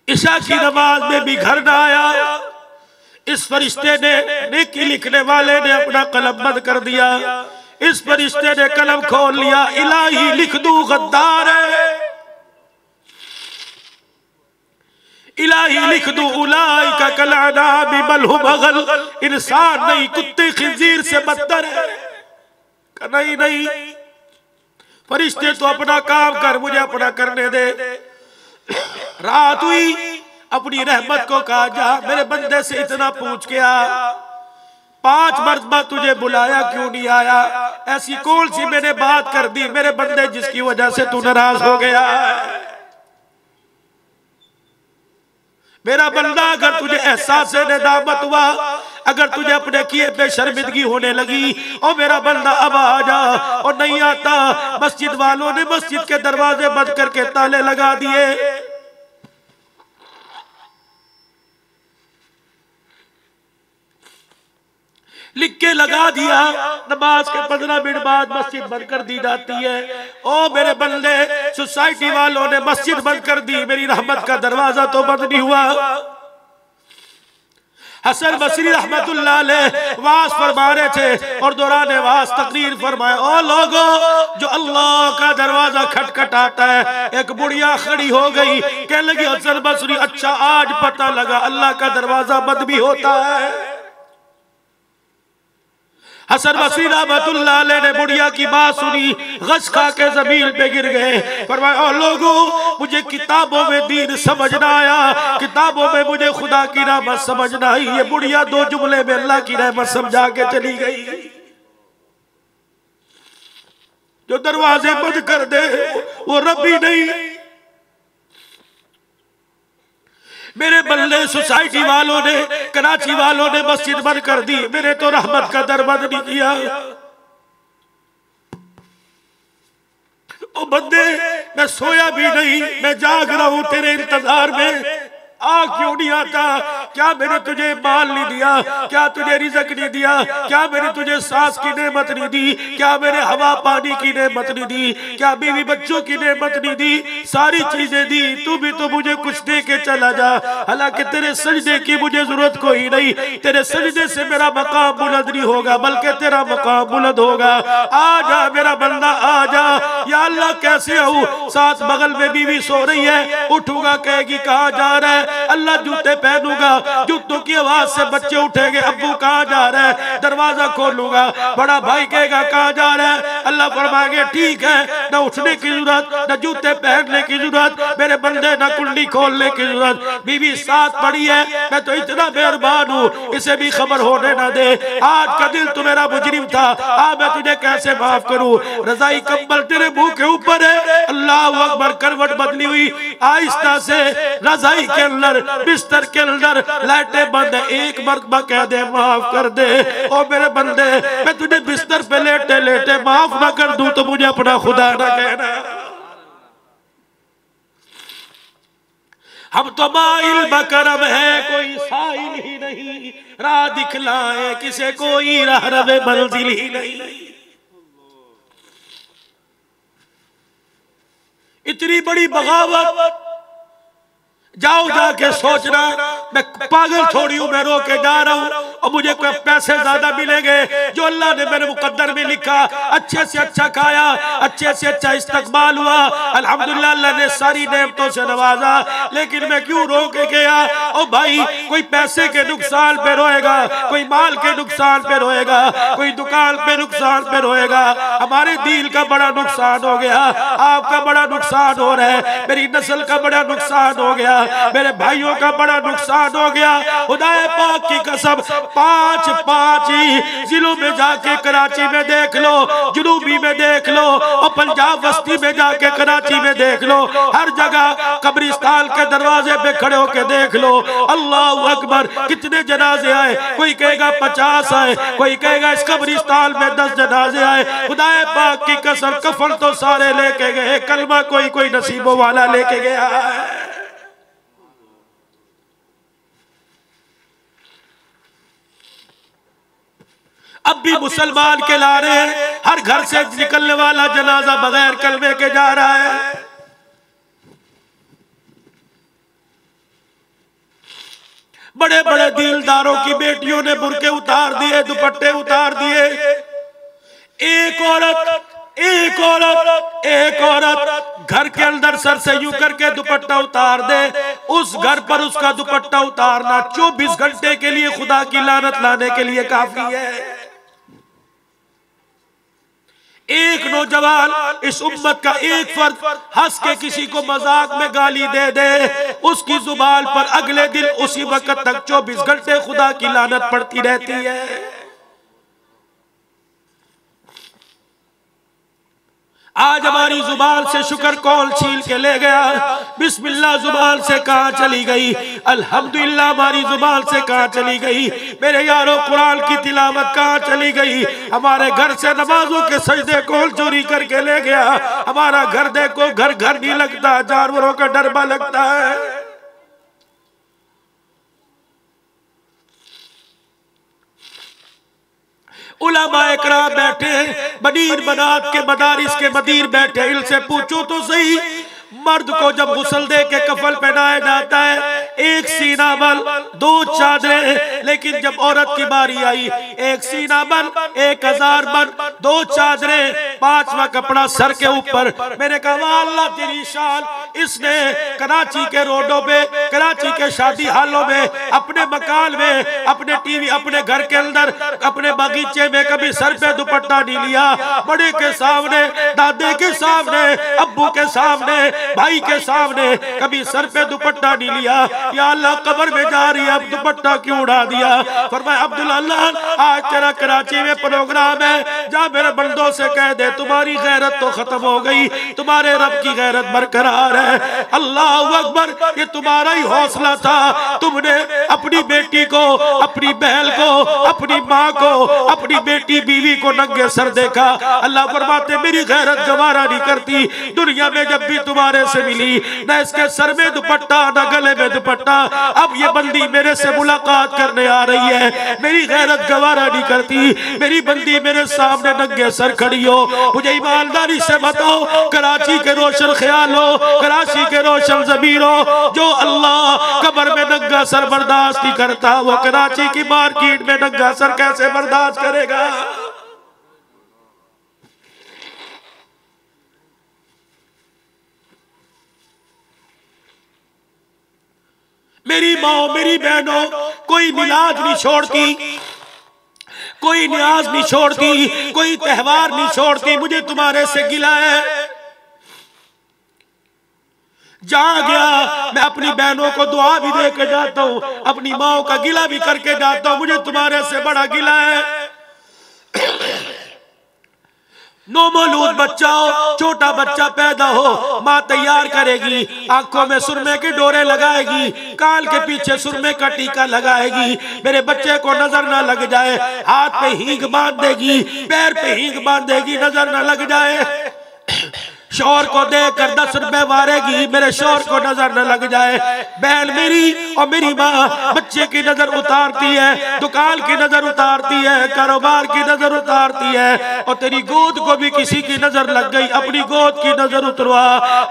ईशा की नमाज में भी घर ना आया। इस फरिश्ते ने, नेकी लिखने वाले ने अपना कलम बंद कर दिया। इस फरिश्ते ने कलम खोल लिया, इलाही लिख दूं गद्दार है, इलाही लिख दूं उलाई का कलाना बिमलहु बगल, इंसान नहीं कुत्ते खिंजीर से बदतर है। नहीं नहीं, फरिश्ते तो अपना काम कर, मुझे अपना करने दे। रात हुई, अपनी रहमत को कहा जा मेरे बंदे से इतना पूछ के आ, 5 मरतबा तुझे बुलाया क्यों नहीं आया? ऐसी कौन सी मैंने बात कर दी मेरे बंदे जिसकी वजह से तू नाराज हो गया? मेरा बंदा, अगर तुझे एहसास नदामत हुआ, अगर तुझे अपने किए पे शर्मिंदगी होने लगी, और मेरा बंदा अब आ जा, और नहीं आता। मस्जिद वालों ने मस्जिद के दरवाजे बंद करके ताले लगा दिए। लिख के लगा दिया, नमाज के 15 मिनट बाद मस्जिद बंद कर दी जाती है। ओ मेरे बंदे, सोसाइटी वालों ने मस्जिद बंद कर दी, मेरी रहमत का दरवाजा तो बंद नहीं हुआ। हसन बसरी रहमतुल्लाह अलैह वाज फरमा रहे थे और दौरान वाज तकरीर फरमाए, ओ लोगों, जो अल्लाह का दरवाजा खटखटाता है। एक बुढ़िया खड़ी हो गई, कहने लगी हसन बसरी, अच्छा आज पता लगा अल्लाह का दरवाजा बंद भी होता है। हसन बसरी रहमतुल्लाह अलैह ने बुढ़िया की बात सुनी, गश खा के जमीन पे गिर गए। फरमाया, ओ लोगों, मुझे किताबों में दीन समझ ना आया, किताबों में मुझे खुदा की रहमत समझ ना आई। ये बुढ़िया 2 जुमले में अल्लाह की रहमत समझा के चली गई। जो दरवाजे बंद कर दे वो रब ही नहीं। मेरे बल्ले, सोसाइटी वालों ने, कराची वालों ने मस्जिद बंद कर दी, मेरे तो रहमत का दर बंद नहीं किया। ओ बंदे, मैं सोया भी नहीं, मैं जाग रहा हूं तेरे इंतजार में। आ क्यों नहीं आता? क्या मैंने तुझे माल नहीं दिया? क्या तुझे रिज़्क नहीं दिया? क्या मैंने तुझे सांस की नेमत नहीं दी? क्या मैंने हवा पानी की नेमत नहीं दी? क्या बीवी बच्चों की नेमत नहीं दी? सारी चीजें दी, तू भी तो मुझे कुछ दे के चला जा। हालांकि तेरे सजदे की मुझे जरूरत कोई नहीं, तेरे सजदे से मेरा मकाम बुलंद नहीं होगा, बल्कि तेरा मकाम बुलंद होगा। आ जा मेरा बंदा, आ जा। या अल्लाह कैसे आऊं? साथ बगल में बीवी सो रही है, उठूंगा कहेगी कहाँ जा रहा है? अल्लाह जूते पहनूंगा, जूतों की आवाज से बच्चे उठेंगे, अब्बू कहाँ जा रहा है? दरवाजा खोलूंगा, बड़ा भाई कहेगा कहाँ जा रहा है? अल्लाह फरमाएंगे ठीक है, न उठने की जरूरत, न जूते पहनने की जरूरत मेरे बंदे, न कुंडी खोलने की जरूरत। बीवी साथ पड़ी है, मैं तो इतना मेहरबान हूँ, इसे भी खबर होने न दे। आज का दिल तो मेरा मुजरिम था, आज मैं तुझे कैसे माफ करूँ? रजाई कंबल तेरे मुंह के ऊपर है, अल्लाह अकबर। करवट बदली हुई, आहिस्ता से रजाई के अंदर, बिस्तर के अंदर लाइटें बंद है, एक मरतबा कह दे माफ कर दे। ओ मेरे बंदे, मैं तुझे बिस्तर पे लेटे लेटे माफ ना कर दूं तो मुझे अपना खुदा ना कहना। हम तो माइल बकरम है, कोई साइल ही नहीं, राह दिखलाए किसे कोई राह रवे मंजिल ही नहीं। इतनी बड़ी बगावत, जाओ जाके सोचना, मैं पागल थोड़ी हूं, मैं रो के जा रहा हूं और मुझे कोई पैसे ज्यादा मिलेंगे। जो अल्लाह ने मेरे मुकद्दर में लिखा, अच्छे से अच्छा खाया, अच्छे से अच्छा इस्तकबाल हुआ, अल्हम्दुलिल्लाह अल्लाह ने सारी नेमतों से नवाजा, लेकिन मैं क्यों रो के गया? ओ भाई, कोई पैसे के नुकसान पे रोएगा, कोई माल के नुकसान पे रोएगा, कोई दुकान पे नुकसान पे रोएगा। हमारे दिल का बड़ा नुकसान हो गया, आपका बड़ा नुकसान हो रहा है, मेरी नस्ल का बड़ा नुकसान हो गया, मेरे भाइयों का बड़ा नुकसान हो गया। खुदाए पाक की कसम, 5 जिलों में जाके, कराची में देख लो, जुनूबी में देख लो और पंजाब बस्ती में जाके कराची में देख लो, हर जगह कब्रिस्तान के दरवाजे पे खड़े होके देख लो। अल्लाह अकबर, कितने जनाजे आए? कोई कहेगा 50 आए, कोई कहेगा इस कब्रिस्तान में 10 जनाजे आए। खुदाए पाक की कसम, कफन तो सारे लेके गए, कलमा कोई नसीबों वाला लेके गया है। अब भी मुसलमान के ला रहे हैं, हर घर से निकलने वाला जनाजा बगैर कलमे के जा रहा है। बड़े बड़े दीलदारों की बेटियों ने बुर्के उतार दिए, दुपट्टे उतार दिए। एक औरत घर के अंदर सर से यूं करके दुपट्टा उतार दे, उस घर पर उसका दुपट्टा उतारना 24 घंटे के लिए खुदा की लानत लाने के लिए काफी है। एक नौजवान, इस उम्मत का एक फर्द हंस के किसी को मजाक में गाली दे दे, उसकी जुबान पर अगले दिन उसी वक्त तक 24 घंटे खुदा की लानत पड़ती रहती है। आज हमारी जुबान से शुक्र कौन छीन के ले गया? बिस्मिल्लाह जुबान से कहाँ चली गई? अल्हम्दुलिल्लाह हमारी जुबान से कहाँ चली गई? मेरे यारों, कुरान की तिलावत कहाँ चली गई? हमारे घर से नमाजों के सजदे कौन चोरी करके ले गया? हमारा घर देखो, घर घर नहीं लगता, जानवरों का डरबा लगता है। उलमाए किराम बैठे हैं, मदीर बनात के मदारिस के मदीर बैठे, इनसे पूछो तो सही, मर्द को जब गुस्ल दे के कफल पहनाया जाता है एक सीना बल दो चादरें, लेकिन जब औरत की बारी आई एक सीना बल 1000 बल दो चादरें 5वां कपड़ा सर के ऊपर। मैंने कहा अल्लाह तेरी शान, इसने कराची के रोडों पे, कराची के शादी हालों में, अपने मकान में, अपने टीवी, अपने घर के अंदर, अपने बगीचे में कभी सर पे दुपट्टा नहीं लिया। बड़े के सामने, दादे के सामने, अब्बू के सामने, भाई के सामने कभी सर पे दुपट्टा नहीं लिया। या अल्लाह कब्र में जा रही है, अब दुपट्टा क्यों उड़ा दिया? फरमाया अब्दुल्ला आज तेरा कराची में प्रोग्राम है, जा मेरे बंदों से कह दे तुम्हारी गैरत तो खत्म हो गई, तुम्हारे रब की गैरत बरकरार है। अल्लाह अकबर, ये तुम्हारा ही हौसला था, तुमने अपनी बेटी को, अपनी बहन को, अपनी माँ को, अपनी बेटी बीवी को नंगे सर देखा। अल्लाह फरमाते मेरी गैरत गवारा नहीं करती, दुनिया में जब भी तुम्हारे से मिली न इसके सर में दुपट्टा न गले में दुपट्टा, अब ये बंदी मेरे से मुलाकात करने आ रही है, मेरी गैरत गवारा नहीं करती, मेरी बंदी मेरे सामने नंगे सर खड़ी हो। मुझे ईमानदारी से बताओ, कराची के रोशन ख्याल हो, कराची के रोशन ज़मीर हो, जो अल्लाह कब्र में नंगा सर बर्दाश्त नहीं करता, वो कराची की मार्केट में नंगा सर कैसे बर्दाश्त करेगा? मेरी माँ, मेरी बहनों, कोई मिलाद नहीं छोड़ती, कोई न्याज नहीं छोड़ती, कोई त्योहार नहीं छोड़ती, मुझे तुम्हारे से गिला है। जहां गया मैं अपनी बहनों को दुआ भी दे के जाता हूँ, अपनी माँ का गिला भी करके जाता हूँ, मुझे तुम्हारे से बड़ा गिला है। नौमौलूद बच्चा हो, छोटा बच्चा पैदा हो, माँ तैयार करेगी, आंखों में सुरमे की डोरे लगाएगी, कान के पीछे सुरमे का टीका लगाएगी, मेरे बच्चे को नजर ना लग जाए, हाथ पे हींग बांध देगी, पैर पे हींग बांध देगी, नजर ना लग जाए। शौहर को देकर 10 रुपए मारेगी, मेरे शौहर को नजर न लग जाए। बहन मेरी और मेरी माँ बच्चे की नजर उतारती है, दुकान की नजर उतारती है, कारोबार की नजर उतारती है, और तेरी गोद को भी किसी की नजर लग गई, अपनी गोद की नजर उतरवा।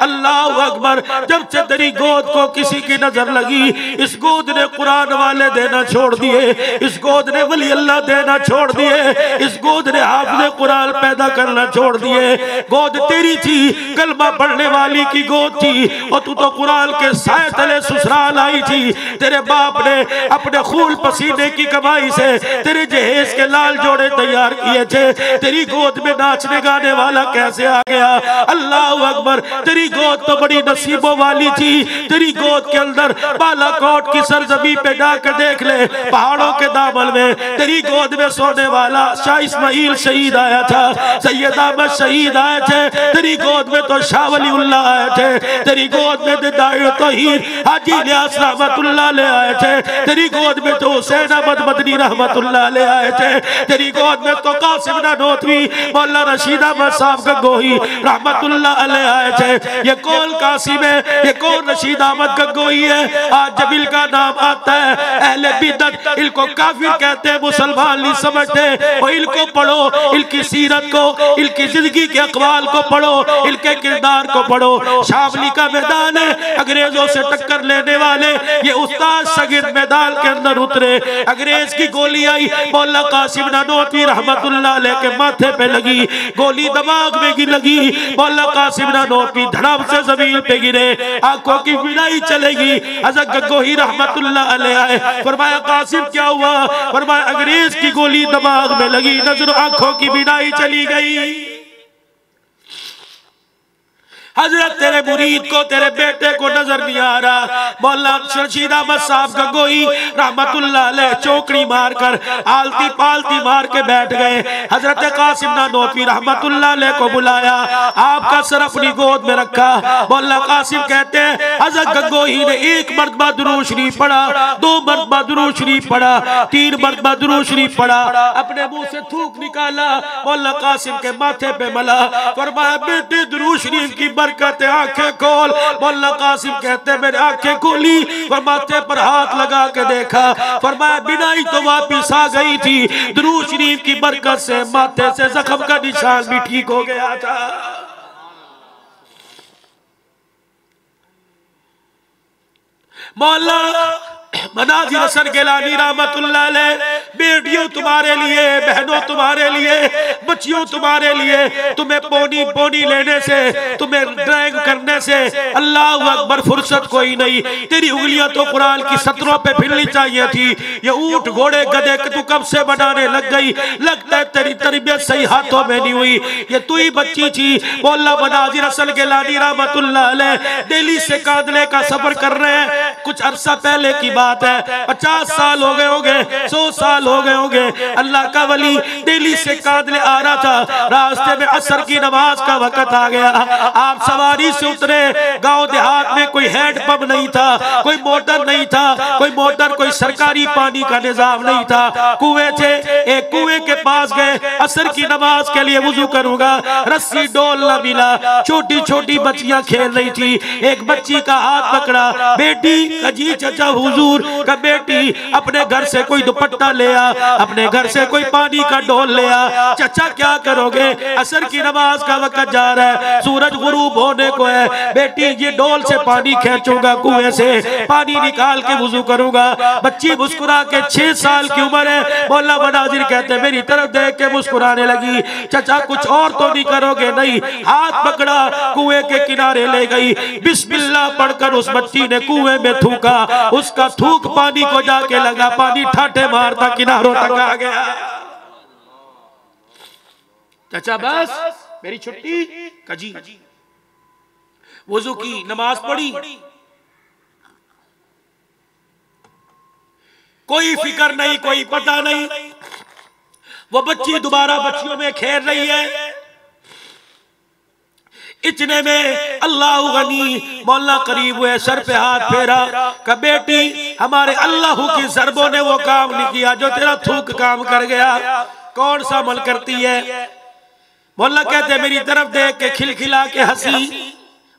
अल्लाह अकबर, जब से तेरी गोद को किसी की नजर लगी, इस गोद ने कुरान वाले देना छोड़ दिए, इस गोद ने वली अल्लाह देना छोड़ दिए, इस गोद ने हाफिज़ कुरान पैदा करना छोड़ दिए। गोद तेरी थी, कलमा पढ़ने वाली की गोद थी, और तू तो कुरान के साए तले ससुराल आई थी। तेरे बाप ने अपने खून पसीने की कमाई से तेरे जहेज के लाल जोड़े तैयार किए थे, तेरी गोद में नाचने गाने वाला कैसे आ गया? अल्लाह अकबर, तेरी गोद तो बड़ी नसीबों वाली थी, तेरी गोद के अंदर बालाकोट की सरजमी पे जाकर देख ले, पहाड़ों के दामन में तेरी गोद में सोने वाला शाह इस्माइल शहीद आया था, सैयद अहमद शहीद आए थे, तेरी गोद में तो शाह वलीउल्लाह आए थे, तेरी गोद में तो दाई तौहीद हाजी इलियास रहमतुल्लाह ले आए थे, तेरी गोद में तो हुसैन अहमद मदनी रहमतुल्लाह ले आए थे, तेरी गोद में तो कासिम नानोतवी मौला रशीद अहमद साहब गंगोही रहमतुल्लाह अलैह आए थे। ये कौन कासिम है, ये कौन रशीद अहमद गंगोही है? आज जब इनका नाम आता है अहले बिदअत इनको काफिर कहते हैं, मुसलमान नहीं समझते। और इनको पढ़ो, इनकी सीरत को, इनकी जिंदगी के अक़वाल को पढ़ो, इनके किरदार को पढ़ो। शामली का मैदान है, अंग्रेजों से टक्कर लेने वाले ये उस्ताद शागिर्द मैदान के अंदर उतरे, अंग्रेज की गोली आई, मौला कासिम नानोतवी रहमतुल्लाह अलैह के माथे पे लगी, गोली दिमाग में की लगी, मौला कासिम नानोतवी धड़ाम से जमीन पे गिरे, आंखों की बिनाई चलेगी। हज़रत गंगोही रहमतुल्लाह अलैह आए, फरमाया कासिम क्या हुआ? फरमाया अंग्रेज की गोली दिमाग में लगी, नजर आंखों की बिनाई चली गई। हजरत तेरे मुरीद को, तेरे बेटे को नजर नहीं आ रहा। मौला रशीद अहमद साहब गंगोही रहमतुल्लाह अलैह चौकड़ी मारकर आलती पालती मार के बैठ गए। हजरत कासिम नानोतवी रहमतुल्लाह अलैह को बुलाया, आपका सर अपनी गोद में रखा। मौला कासिम कहते हैं हजरत गंगोही ने 1 मरतबा दुरूद शरीफ पढ़ा, 2 मरतबा दुरूद शरीफ पढ़ा, 3 मरतबा दुरूद शरीफ पढ़ा, अपने मुंह से थूक निकाला, मौला कासिम के माथे पे मला, फरमाया बेटे दुरूद शरीफ की बरकत है, आंखें खोल। मौला कासिम कहते मैंने आंखें खोली और माथे पर हाथ लगा के देखा, फरमाया बिनाई तो वापिस आ गई थी, दुरूद शरीफ की बरकत से माथे से जख्म का निशान भी ठीक हो गया था। मौला मनाजिर हसन गिलानी रहमतुल्लाह अलैह, बेटियों तुम्हारे लिए, बहनों तुम्हारे लिए, बच्चियों तुम्हारे लिए, तुम्हें पोनी पोनी लेने से, तुम्हें ड्राइंग करने से अल्लाह अकबर फुर्सत कोई नहीं। तेरी उंगलियां तो कुरान की सतरों पे फिरनी चाहिए थी। ये ऊंट घोड़े गधे तू कब से बनाने लग गई? लगता है तेरी तरबियत सही हाथों में नहीं हुई। ये तू ही बच्ची थी। मौला मनाजिर हसन गिलानी रहमतुल्लाह अलैह दिल्ली से कादले का सफर कर रहे हैं। कुछ अरसा पहले की बात है, 50 साल हो गए होंगे, 100 साल हो गए होंगे। अल्लाह का वली दिल्ली से कादले आ रहा था, रास्ते में असर की नमाज का वक्त आ गया। आप सवारी से उतरे, गांव देहात में कोई हैंडपंप नहीं था, कोई मोटर नहीं था, कोई सरकारी पानी का निजाम नहीं था, कुएं थे। एक कुएं के पास गए, असर की नमाज के लिए वुजू करूंगा, रस्सी डोल न मिला। छोटी छोटी बच्चियां खेल रही थी, एक बच्ची का हाथ पकड़ा, बेटी जी चाचा हुजूर का, बेटी अपने घर से कोई दुपट्टा ले आ, अपने घर से कोई पानी का डोल ले आ। चाचा क्या करोगे? असर की नमाज का वक्त जा रहा है, सूरज गुरूब होने को है। बेटी ये डोल से पानी खींचूंगा, कुएं से पानी निकाल के वुजू करूंगा। बच्ची मुस्कुरा के 6 साल की उम्र है। मौला मनाजिर कहते मेरी तरफ देख के मुस्कुराने लगी। चाचा कुछ और तो नहीं करोगे? नहीं। हाथ पकड़ा, कुएं के किनारे ले गई, बिस्मिल्लाह पढ़कर उस बच्ची ने कुएं में थूका। उसका थूक पानी को जाके लगा, पानी ठाठे मारता किनारों तक आ गया। चाचा बस मेरी छुट्टी कजी। वुजू की नमाज पढ़ी, कोई फिक्र नहीं, कोई पता नहीं। वो बच्ची दोबारा बच्चियों में खेल रही है। इतने में अल्लाह गनी मौला करीब हुए, सर पे हाथ फेरा का बेटी हमारे अल्लाह की ज़रबों ने वो काम नहीं किया जो तेरा थूक काम कर गया। कौन सा अमल करती है? मौला कहते मेरी तरफ देख के खिलखिला के हंसी,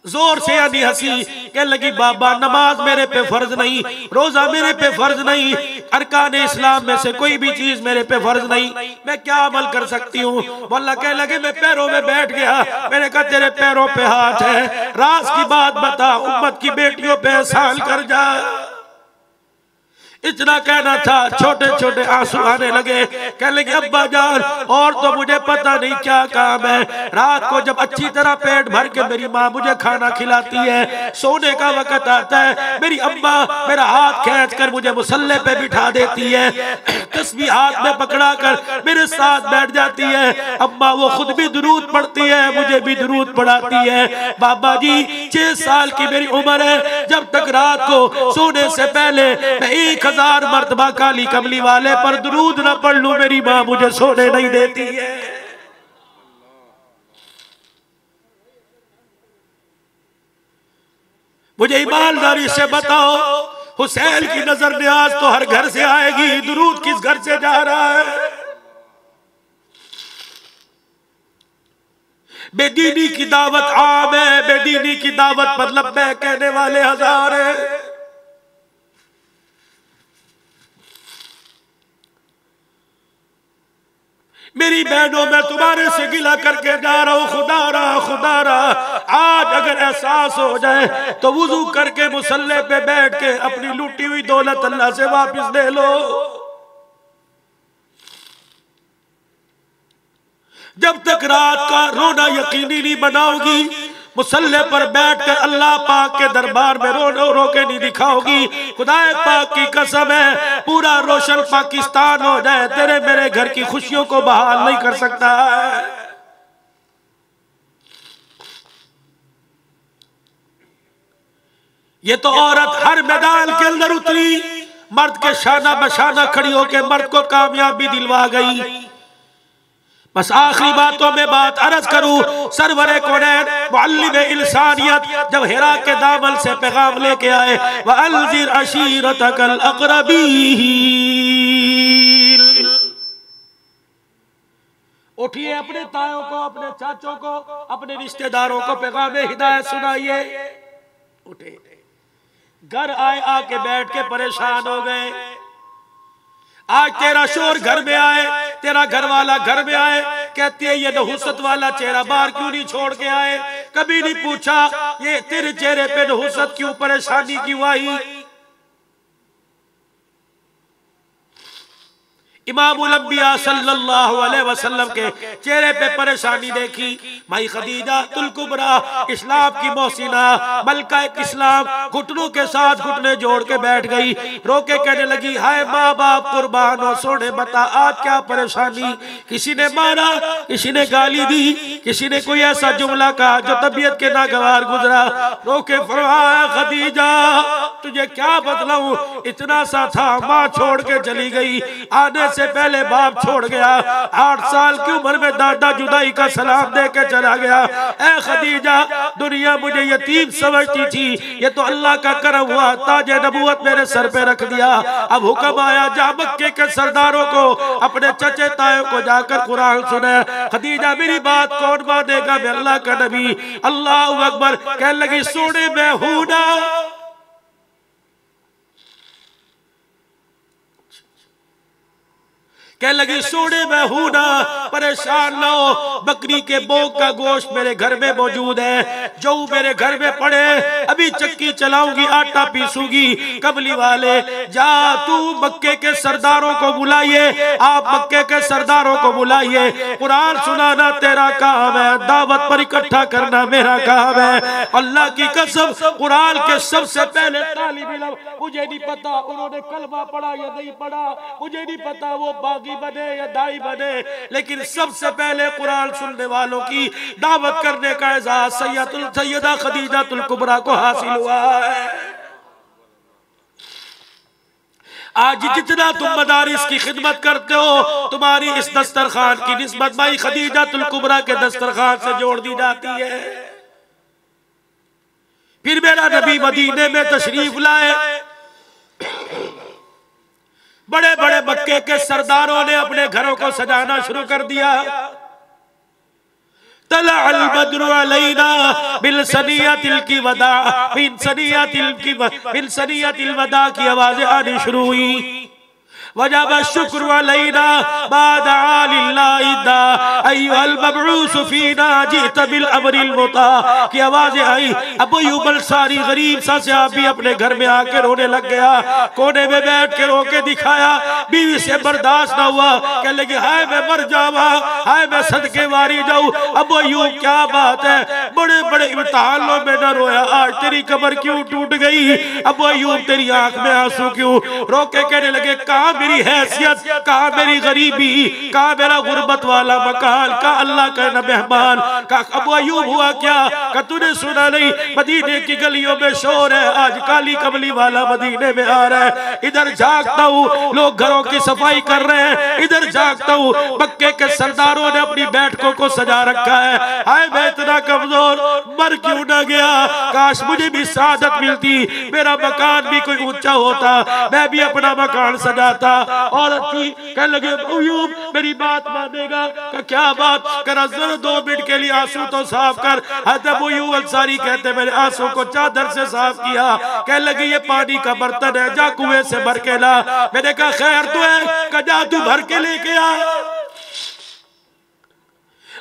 जोर से आनी हंसी। कह लगी बाबा नमाज मेरे पे फर्ज नहीं, रोजा मेरे पे फर्ज नहीं, अरकान इस्लाम में से कोई भी चीज मेरे पे फर्ज नहीं, मैं क्या अमल कर सकती हूँ? मौला कह लगे मैं पैरों में बैठ गया। मैंने कहा तेरे पैरों पे हाथ है, राज की बात बता, उम्मत की बेटियों पे एहसान कर जा। इतना कहना था, छोटे छोटे आंसू आने लगे। कह लगे अब्बा जान और तो मुझे पता नहीं क्या काम है, रात को जब अच्छी तरह पेट भर के मेरी माँ मुझे खाना खिलाती है, सोने का वक्त आता है, मेरी अम्मा मेरा हाथ खींच कर मुझे मुसल्ले पे बिठा देती है, तस्बीह हाथ में पकड़ा कर मेरे साथ बैठ जाती है। अम्मा वो खुद भी दुरूद पढ़ती है, मुझे भी दुरूद पढ़ाती है। बाबा जी 6 साल की मेरी उम्र है, जब तक रात को सोने से पहले मैं 1000 मर्तबा काली कमली वाले पर दुरूद न पढ़ लूं, मेरी मां मुझे सोने नहीं देती है। मुझे ईमानदारी से बताओ, हुसैन की नजर न्याज तो हर घर से आएगी, दुरूद किस घर से जा रहा है? बेदीनी की दावत आम है, बेदीनी की दावत पर लब्बैक कहने वाले हजार हैं। मेरी बहनों मैं तुम्हारे से गिला करके जा रहा हूं, खुदा रहा आज अगर एहसास हो जाए तो वुजू करके मुसल्ले पे बैठ के अपनी लूटी हुई दौलत अल्लाह से वापस ले लो। जब तक रात का रोना यकीनी नहीं बनाओगी, मुसल्ले पर बैठकर अल्लाह पाक के दरबार में रो के नहीं दिखाओगी, खुदाए पाक की कसम है पूरा रोशन पाकिस्तान हो जाए, तेरे मेरे घर की खुशियों को बहाल नहीं कर सकता है। ये तो औरत हर मैदान के अंदर उतरी, मर्द के शाना बशाना खड़ी होकर मर्द को कामयाबी दिलवा गई। बस आखिरी बातों में बात अर्ज करूं, सरवरे कौनैन मुअल्लिम इंसानियत जब हिरा के दामन से पैगाम लेके आए, वअंज़िर अशीरतकल अक़रबीन, उठिए, अपने तायों को, अपने चाचों को, अपने रिश्तेदारों को पैगाम हिदायत सुनाइए। उठे, घर आए, आके बैठ के परेशान हो गए। आज तेरा शोर घर में आए, तेरा घर वाला घर में आए, कहती है ये नहुसत वाला चेहरा बाहर क्यों नहीं छोड़ के आए। कभी नहीं पूछा ये तेरे चेहरे पे नहुसत क्यों, परेशानी क्यों आई। इमामुल अंबिया सल्लल्लाहु अलैहि वसल्लम के चेहरे पे परेशानी देखी। माई खदीजा तुल कुबरा, इस्लाम की मोहसिना, मलका इस्लाम, घुटनों के साथ घुटने जोड़ के बैठ गई। रोके कहने लगी, हाय माँ बाप कुर्बान हो, सोने बता आज क्या परेशानी। किसी ने मारा, किसी ने गाली दी, किसी ने कोई ऐसा जुमला कहा जो तबीयत के नागवार गुजरा। रोके फरमाया, खदीजा तुझे क्या बतलाऊं, इतना सा था, माँ छोड़ के चली गई, आने से पहले बाप छोड़ गया, 8 साल की उम्र में दादा जुदाई का सलाम दे के चला गया। ऐ खदीजा दुनिया मुझे यतीम समझती थी, ये तो अल्लाह का करम हुआ, ताजे नबूवत मेरे सर पे रख दिया। अब हुक्म आया जा मक्के के सरदारों को, अपने चचे तायों को जाकर कुरान सुने। खदीजा मेरी बात कौन मानेगा, मैं अल्लाह का नबी। अल्लाह अकबर। कहने लगी सोने मैं हूं ना, कह लगी सोने में हूं ना, परेशान ना हो, बकरी के बोक का गोश्त मेरे घर में मौजूद है, जो मेरे घर में पड़े, अभी चक्की चलाऊंगी, आटा पीसूंगी। कबली वाले जा तू मक्के के सरदारों को बुलाइए, आप मक्के के सरदारों को बुलाइए, कुरान सुनाना तेरा काम है, दावत पर इकट्ठा करना मेरा काम है। अल्लाह की कसम कुरान के सबसे पहले तालिब इल्म, मुझे नहीं पता उन्होंने कलमा पढ़ा या नहीं पढ़ा, मुझे नहीं पता वो बागी बने या दाई बने, लेकिन सबसे पहले कुरान सुनने वालों की दावत करने का एजाज सैयदा खदीजातुल कुबरा को हासिल हुआ है। आज जितना तुम मदारिस की खिदमत करते हो, तुम्हारी इस दस्तरखान की निस्बत माई खदीजातुल कुबरा के दस्तरखान से जोड़ दी जाती है। फिर मेरा नबी मदीने में तशरीफ लाए, बड़े बड़े मक्के के सरदारों ने अपने घरों को सजाना शुरू कर दिया। तला अल बद्रु अलैना बिल सनियतिल की वदा, बिन सनियतिल वदा की आवाजें आनी शुरू हुई। वजब शुक्र अलैना बाद आलिल्लाहिदा अय्युहल मबऊस फीना जित बिल अमरिल मुता की आवाजें आई। अबू अय्यूब अंसारी गरीब सा सहाबी अपने घर में आके रोने लग गया, कोने में बैठ के रो के दिखाया, बीवी से बर्दाश्त ना हुआ, कहने लगी हाय मैं मर जावा, हाय मैं सदके वारी जाऊं। अबू अय्यूब क्या बात है, बड़े बड़े इम्तिहानों में न रोया, आज तेरी कमर क्यों टूट गई, अबू अय्यूब तेरी आंख में आंसू क्यों। रो के कहने लगे कहा मेरी हैसियत, कहा मेरी गरीबी, कहा मेरा गुर्बत वाला मकान, कहा अल्लाह का न मेहमान, कहा अबू अय्यूब हुआ क्या, कहा तूने सुना नहीं मदीने की गलियों में शोर है, आज काली कमली वाला मदीने में आ रहा है। इधर जागता हूँ लोग घरों की सफाई कर रहे हैं, इधर जागता हूँ मक्के के सरदारों ने अपनी बैठकों को सजा रखा है, हाय मैं इतना कमजोर मर क्यों ना गया, काश मुझे भी सादत मिलती, मेरा मकान भी कोई ऊंचा होता, मैं भी अपना मकान सजाता। औरत थी, कहने लगे अय्यूब मेरी बात मानेगा, का क्या बात, कर 2 मिनट के लिए आंसू तो साफ कर। हज़रत अबू अय्यूब अंसारी कहते मैंने आंसू को चादर से साफ किया, कहने लगे ये पानी का बर्तन है, जा कुएं से भर के ला। मैंने कहा खैर तो है, का जा तू भर के लेके आ।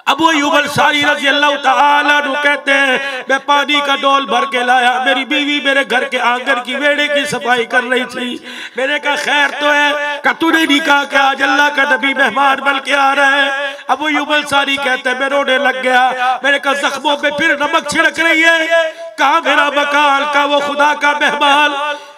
अबू अय्यूब अंसारी रज़ी अल्लाह तआला अन्हु कहते हैं मैं पानी का डोल भर के लाया, मेरी बीवी मेरे घर के आंगन की वेड़े की सफाई कर रही थी। मैंने कहा खैर तो है, का तूने नहीं कहा कि आज अल्लाह का नबी मेहमान बन के आ रहा है। अबू अय्यूब अंसारी कहते हैं मैं रोने लग गया, मैंने कहा जख्मों पे फिर नमक छिड़क रही है, कहा मेरा मकान, का वो खुदा का मेहमान,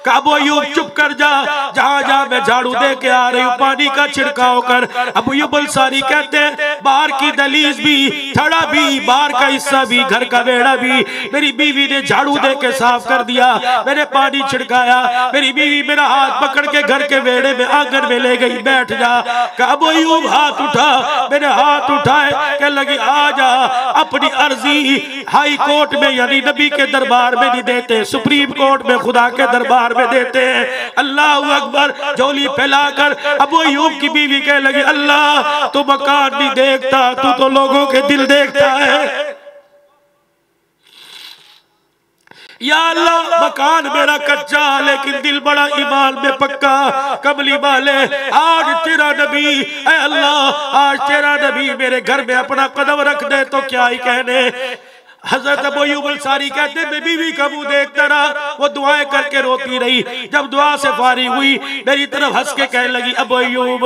अबू अय्यूब चुप कर जा, जहां जहां मैं झाड़ू दे के आ रही हूँ पानी का छिड़काव कर। अबू अय्यूब अंसारी कहते हैं बाहर की दलीज भी, थड़ा भी, बाहर का हिस्सा भी, घर का वेड़ा भी मेरी बीवी ने झाड़ू दे के साफ कर दिया, मैंने पानी छिड़काया, मेरी बीवी मेरा हाथ पकड़ के घर के वेड़े में आंगन में ले गई, बैठ जा। अबू अय्यूब हाथ उठा, मैंने हाथ उठाए, कह लगी आ जा, अपनी अर्जी हाई कोर्ट में यानी नबी के दरबार में नहीं देते, सुप्रीम कोर्ट में खुदा के दरबार दरबार में देते हैं। अल्लाह अकबर। झोली फैलाकर अबू अय्यूब की बीवी कहने लगी, अल्लाह तू मकान नहीं देखता, तू तो लोगों के दिल देखता है। या अल्लाह मकान मेरा कच्चा लेकिन दिल बड़ा ईमान में पक्का। कमली वाले आज तेरा नबी, ऐ अल्लाह आज तेरा नबी मेरे घर में अपना कदम रख दे तो क्या ही कहने। हजरत अबू अय्यूब अंसारी कहते मैं बीवी का मुंह देखता रहा, वो दुआएं करके रोती रही। जब दुआ से फारिग हुई मेरी तरफ हंस के कहने लगी, अबू अय्यूब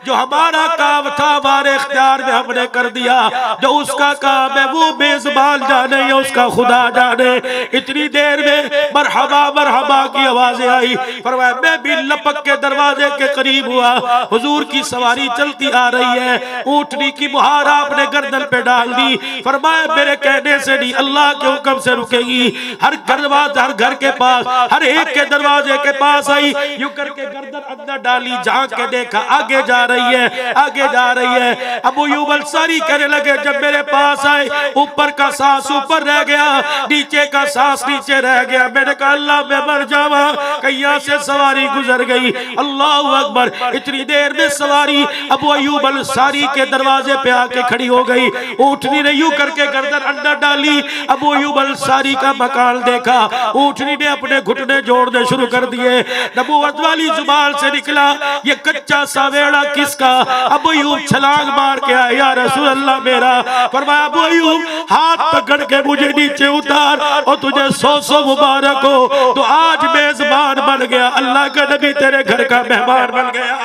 जो हमारा काम था हमारे इख्तियार में हमने कर दिया, जो उसका काम है वो मेजबान जाने या उसका खुदा जाने। इतनी देर में मरहबा मरहबा की आवाजें आई। फरमाया मैं भी लपक के दरवाजे के करीब हुआ, हुजूर की सवारी चलती आ रही है, ऊँटनी की मुहार आपने गर्दन पे डाल दी। फरमाया मेरे कहने से नहीं अल्लाह के हुक्म से रुकेगी। हर दरवाजा हर घर के पास हर एक के दरवाजे के पास आई, यूं करके गर्दन अंदर डाली, झांक के देखा आगे जा रही है, आगे जा रही है। अबू अय्यूब अंसारी कहने लगे जब मेरे पास आए ऊपर का सांस ऊपर रह गया, नीचे का सांस नीचे रह गया। मैंने कहा अल्लाह मैं मर जावा, कहीं से सवारी गुजर गई। अल्लाह अकबर। इतनी देर में सवारी अबू अय्यूब अंसारी के दरवाजे पे आके खड़ी हो गई। ऊँटनी ने यूं करके गर्दन अंदर डाली। अबू अय्यूब अंसारी का मकान देखा, ऊँटनी ने अपने घुटने जोड़ने शुरू कर दिए। नबूवत वाली जुबान से निकला ये कच्चा सवेड़ा किसका। अबू अय्यूब छलांग मार के आया, या रसूल अल्लाह मेरा। फरमाया अबू अय्यूब हाथ पकड़ के मुझे नीचे उतार और तुझे 100 मुबारक हो, तो आज मेजबान बन गया, अल्लाह का नबी तेरे घर का मेहमान बन गया।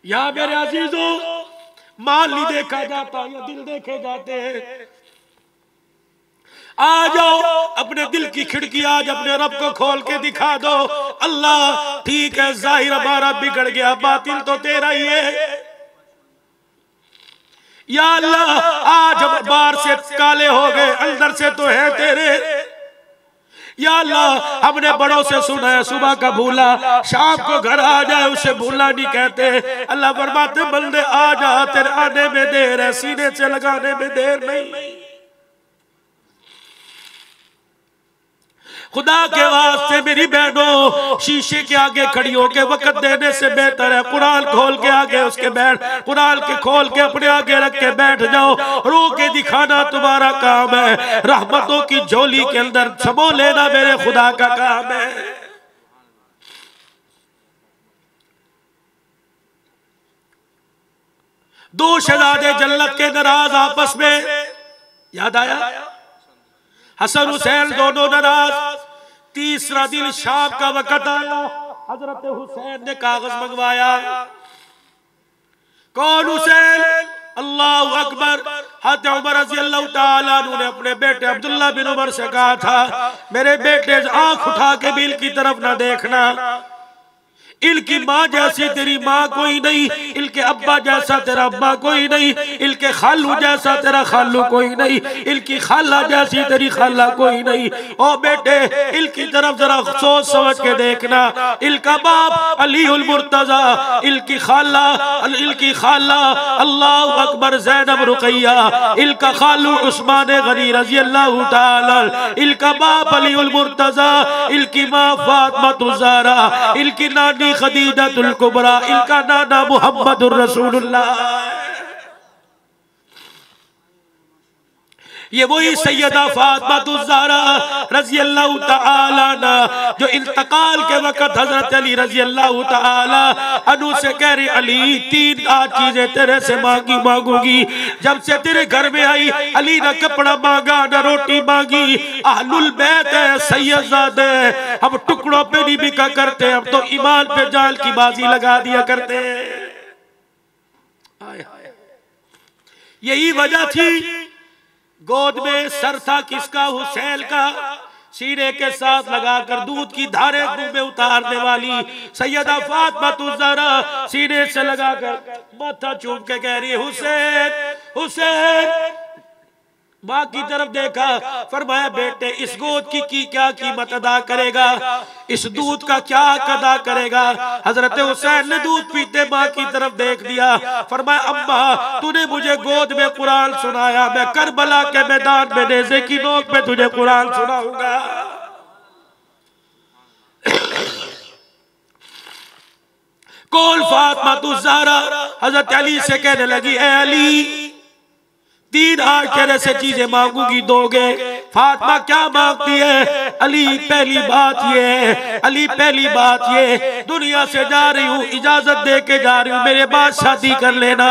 या मेरे अजीजों माल नहीं देखा जाता, या दिल देखे जाते हैं। आ जाओ अपने दिल की खिड़की आज अपने रब को खोल के दिखा दो। अल्लाह ठीक है जाहिर हमारा बिगड़ गया, बातिल तो तेरा ही है। या अल्लाह आज हम बाहर से काले हो गए, अंदर से तो है तेरे। या अल्लाह हमने बड़ों से सुना है सुबह का भूला शाम को घर आ जाए उसे भूला नहीं कहते। अल्लाह फरमाते बंदे आ जा, तेरे आने में देर है, सीने से लगाने में देर नहीं। खुदा के वास्ते मेरी बहनों शीशे के आगे खड़ी होके वक्त देने से बेहतर है कुरान खोल के आगे उसके बैठ, कुरान के खोल के अपने आगे रख के बैठ जाओ। रो के दिखाना तुम्हारा काम है, रहमतों की झोली के अंदर समो लेना मेरे खुदा का काम है। दो शहजादे जन्नत के नाराज आपस में, याद आया हसन हुसैन दोनों नाराज। तीसरा दिन शाम का वक्त आया, हजरत हुसैन ने कागज मंगवाया। कौन हुसैन? अल्लाह अकबर। हज़रत उमर रज़ी अल्लाह ताला अन्हु ने अपने बेटे अब्दुल्ला बिन उमर से कहा था मेरे बेटे आंख उठा के बिल की तरफ ना देखना, इनकी माँ जैसी तेरी माँ कोई नहीं, इनके अब्बा जैसा तेरा अब्बा कोई नहीं, इनके खालू जैसा तेरा खालू कोई नहीं, इनकी खाला जैसी तेरी खाला कोई नहीं। ओ बेटे इनकी तरफ जरा सोच समझ के देखना, इनका बाप अली उल मुर्तजा, इनकी खाला अल्लाह अकबर ज़ैनब रुक़ैया, इनका खालू उस्मान गनी रज़ी अल्लाह ताला, इनका बाप अली उल मुर्तजा, इनकी माँ फातिमा ज़हरा, इनकी नानी खदीजतुल कुबरा, इनका नाना मुहम्मदुर रसूलुल्लाह। ये वही सैयदा फातिमा ज़हरा रज़ी अल्लाह ताला अन्हा जो इंतकाल के वक्त हजरत अली रज़ी अल्लाह ताला अन्हु से कह रही अली तीन चीजें तेरे से मांगूंगी। जब से तेरे घर में आई अली ना कपड़ा मांगा ना रोटी मांगी, अहलुल बैत है सैयदजादे, हम टुकड़ों पे नहीं बिका करते, हम तो ईमान पे जाल की बाजी लगा दिया करते। यही वजह थी गोद में सर था किसका? हुसैन का। सीने के साथ लगाकर दूध की धारे मुंह में उतारने वाली सैयदा फातिमा ज़हरा सीने से लगाकर माथा चूम के कह रही है हुसैन हुसैन। माँ की तरफ देखा, फरमाया बेटे इस गोद की क्या कीमत अदा करेगा, इस दूध का क्या अदा करेगा। हजरत हुसैन ने दूध पीते माँ की तरफ देख दिया, फरमाया अम्मा तूने मुझे गोद में कुरान सुनाया, मैं करबला के मैदान में नेज़े की नोक पे तुझे कुरान सुनाऊंगा। कौल फातिमा तु ज़हरा, हजरत अली से कहने लगी ए अली 3 आज तेरे से चीजें मांगूंगी, दोगे? फातिमा क्या मांगती है? अली पहली बात ये है, अली पहली बात ये, दुनिया से जा रही हूँ, इजाजत दे के जा रही हूँ, मेरे बाद शादी कर लेना।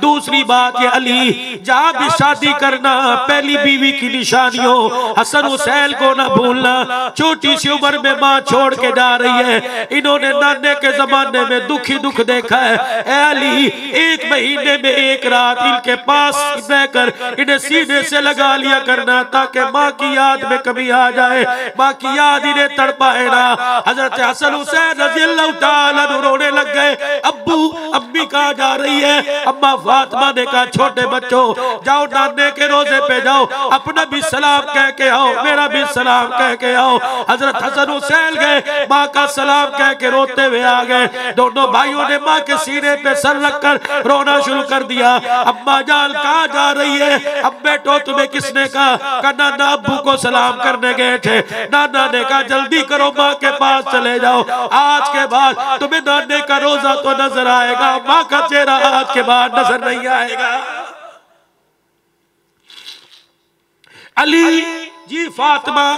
दूसरी बात ये अली जहाँ भी शादी करना पहली बीवी की निशानियों हसन हुसैन को ना भूलना। छोटी सी उम्र में माँ छोड़ के जा रही है, इन्होंने नाने के जमाने में दुखी दुख देखा है। ए अली 1 महीने में 1 रात इनके पास बैठकर इन्हें सीने से लगा लिया करना, ताकि माँ की याद में कभी आ जाए, माँ की याद इन्हें तड़पाए ना। हजरत हसन हुसैन रज़ियल्लाहु ताला अन्हु रोने लग गए। अब्बू अम्मी कहाँ जा रही है? अम्मा फातिमा ने कहा छोटे बच्चों जाओ नाने के रोजे पे जाओ, अपना भी सलाम कह के आओ, मेरा भी सलाम कह के आओ। हजरत हसन हुसैन गए, माँ का सलाम कह के रोते हुए आ गए। दोनों भाइयों ने माँ के सीने पे सर रखकर रोना शुरू कर दिया। अम्मा जान कहाँ जा रही है? अब बेटो तुम्हें किसने कहा? नाना अब्बू को सलाम करने गए थे। नाना ने कहा जल्दी करो माँ के पास चले जाओ, आज के बाद तुम्हें नाने का रोजा तो नजर आएगा, माँ का चेहरा आज के बाद नजर नहीं आएगा। अली जी फातिमा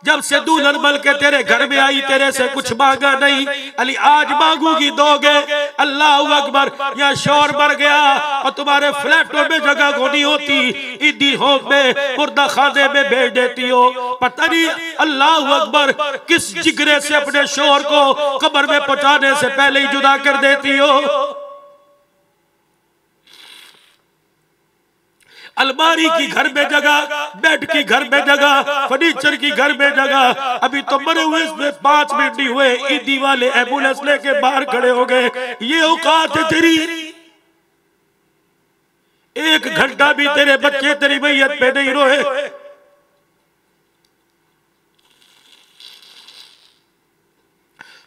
जब से दुल्हन बन के तेरे घर में आई तेरे से कुछ मांगा नहीं, अली आज मांगूगी दोगे? अल्लाह अकबर, यहाँ शोर बढ़ गया और तुम्हारे फ्लैटों में जगह को नहीं होती, ईदी होम में मुर्दा खाने में भेज देती हो। पता नहीं अल्लाह अकबर किस जिगरे से अपने शोर को कब्र में पहुंचाने से पहले ही जुदा कर देती हो। अलमारी की घर में जगह, बेड की घर में जगह, फर्नीचर की घर में जगह। अभी तो मरे हुए इसमें 5 मिनट नहीं हुए, ईदी वाले एम्बुलेंस लेके बाहर खड़े हो गए। ये औकात है तेरी? 1 घंटा भी तेरे बच्चे तेरी मैयत पे नहीं रोए।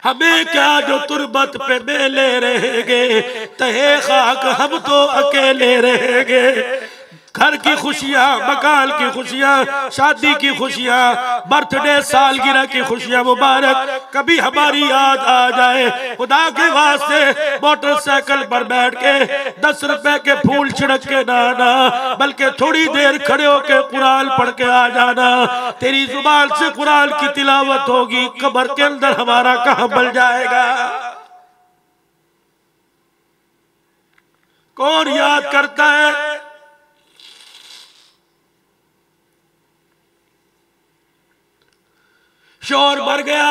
हमें क्या जो तुरबत पे मेले रहेंगे, तहे खाक हम तो अकेले रहेंगे। घर की खुशियाँ, मकान की खुशियाँ, शादी की खुशियाँ, बर्थडे सालगिरह की खुशियाँ मुबारक कभी हमारी याद आ जाए। खुदा के वास्ते मोटरसाइकिल पर बैठ के 10 रुपए के फूल छिड़क के ना आना, बल्कि थोड़ी देर खड़े होके कुरान पढ़ के आ जाना। तेरी जुबान से कुरान की तिलावत होगी, कब्र के अंदर हमारा कहाँ बल जाएगा। कौन याद करता है? शोर मर गया।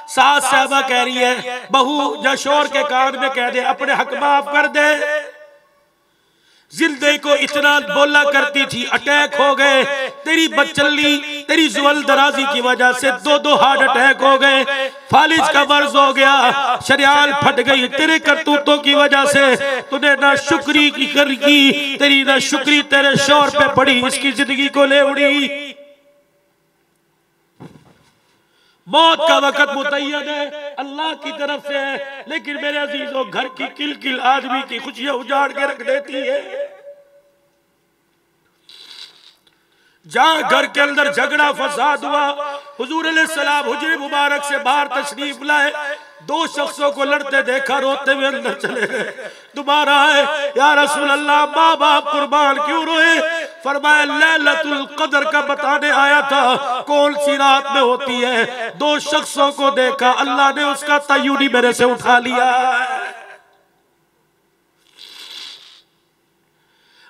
सास साहबा कह रही है बहू या शोर के कान में कह दे अपने हक माफ कर दे। जिंदगी को इतना बोला करती थी, अटैक हो गए। तेरी बदचल्ली, तेरी जुअल दराजी की वजह से 2 हार्ट अटैक हो गए। फालिज का मर्ज हो गया, शरियाल फट गई तेरे करतूतों की वजह से। तूने ना शुक्री की कर की, तेरी ना शुक्री तेरे शोर पे पड़ी, इसकी जिंदगी को ले उड़ी। मौत का वक्त मुतय्यन है, अल्लाह की तरफ से है, लेकिन मेरे अजीजों घर की किल-किल आदमी की खुशियां उजाड़ के रख देती है। जहां घर के अंदर झगड़ा फसाद हुआ, हुजूर अलैहिस्सलाम हुजरे मुबारक से बाहर तशरीफ लाए, 2 शख्सों को लड़ते देखा, रोते हुए अंदर चले गए। दोबारा आए, या रसूल अल्लाह माँ बाप कुर्बान क्यों रोए? फरमाया लैलतुल कद्र का बताने आया था, कौन सी रात में होती है। 2 शख्सों को देखा, अल्लाह ने उसका तय्युनी मेरे से उठा लिया।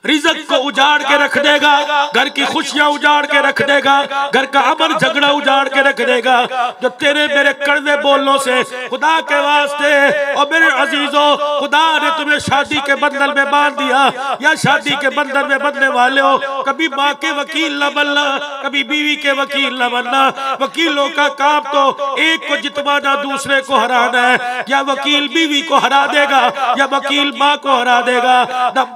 रिज़्क़ को उजाड़ के रख देगा, घर की खुशियां उजाड़ के रख देगा, घर का अमन झगड़ा उजाड़ के रख देगा। जो तेरे मेरे कड़वे बोलने से खुदा के वास्ते और मेरे अजीजों, खुदा ने तुम्हें शादी के बंधन में बांध दिया या शादी के बंधन में बंधने वाले हो, कभी माँ के वकील न बनना, कभी बीवी के वकील न बनना। वकीलों का काम तो एक को जितवाना, दूसरे को हराना है। या वकील बीवी को हरा देगा या वकील माँ को हरा देगा।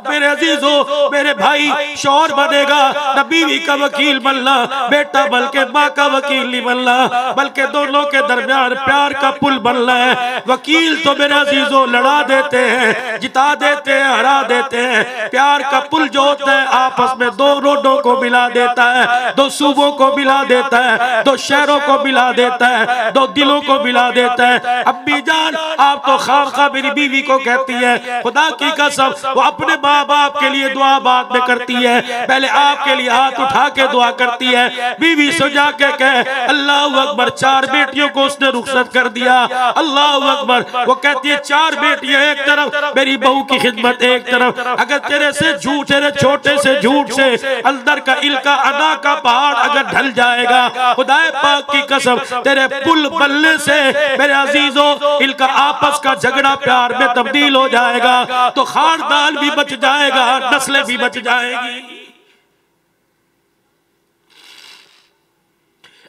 मेरे अजीजों मेरे भाई शौहर बनेगा न बीवी का वकील बनना बेटा, बल्कि माँ का वकील नहीं बनना, बल्कि दोनों के दरमियान प्यार का पुल बनना है। वकील तो मेरे अजीजों लड़ा देते हैं, जिता देते हैं, हरा देते हैं। प्यार का पुल जो होता है आपस में दो रोडों को मिला देता है, दो सूबों को मिला देता है, दो शहरों को मिला देता है, दो दिलों को मिला देता है। अम्मी जान आप तो खामखा मेरी बीवी को कहती है, खुदा की कसम वो अपने माँ बाप के लिए दुआ बाद में करती है, पहले आपके लिए हाथ उठा के दुआ करती है। बीवी सुजा के कहे अल्लाह अकबर, 4 बेटियों को उसने रुखसत कर दिया, अल्लाह अकबर। वो कहती है 4 बेटियां एक तरफ, मेरी बहू की खिदमत एक तरफ। अगर तेरे से झूठ, तेरे छोटे से झूठ से अंदर का इल्का अना का पहाड़ अगर ढल जाएगा, खुदाए पाक की कसम तेरे पुल बनने से मेरे अजीजों इल्का आपस का झगड़ा प्यार में तब्दील हो जाएगा, तो खानदान भी बच जाएगा, नस्लें भी बच जाएगी।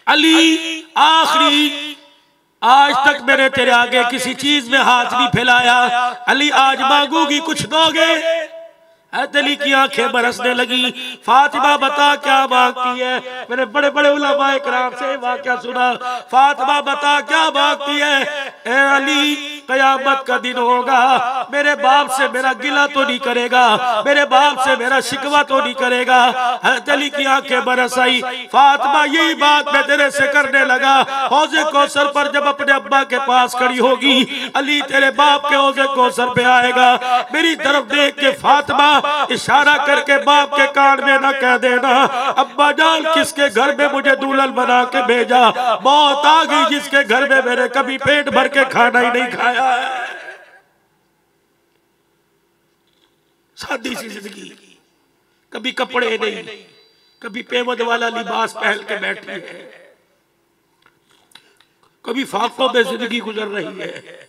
अली आखिरी, आज तक मैंने तेरे आगे किसी चीज में हाथ नहीं फैलाया, अली आज मांगूगी कुछ दोगे? अली की आंखें बरसने लगी। फातिमा बता क्या मांगती है? मैंने बड़े बड़े उलमा इकराम से वाकया सुना। फातिमा बता क्या मांगती है? ए अली कयामत का दिन होगा, मेरे बाप से मेरा गिला तो नहीं करेगा, मेरे बाप से मेरा शिकवा तो नहीं करेगा। अली की आंखें बरस आई। फातिमा यही बात मैं तेरे से करने लगा, हौज़े कौसर पर जब अपने अब्बा के पास खड़ी होगी, अली तेरे बाप के हौज़े कौसर पे आएगा, मेरी तरफ देख के फातिमा इशारा करके बाप के कान में ना कह देना अब्बा जान किसके घर में मुझे दुल्हन बना के भेजा, मौत आ गई जिसके घर में मेरे कभी पेट भर के खाना ही नहीं खाया है। सादी सी जिंदगी, कभी कपड़े नहीं, कभी पेवद वाला लिबास पहन के बैठी है, कभी फाकों में जिंदगी गुजर रही है,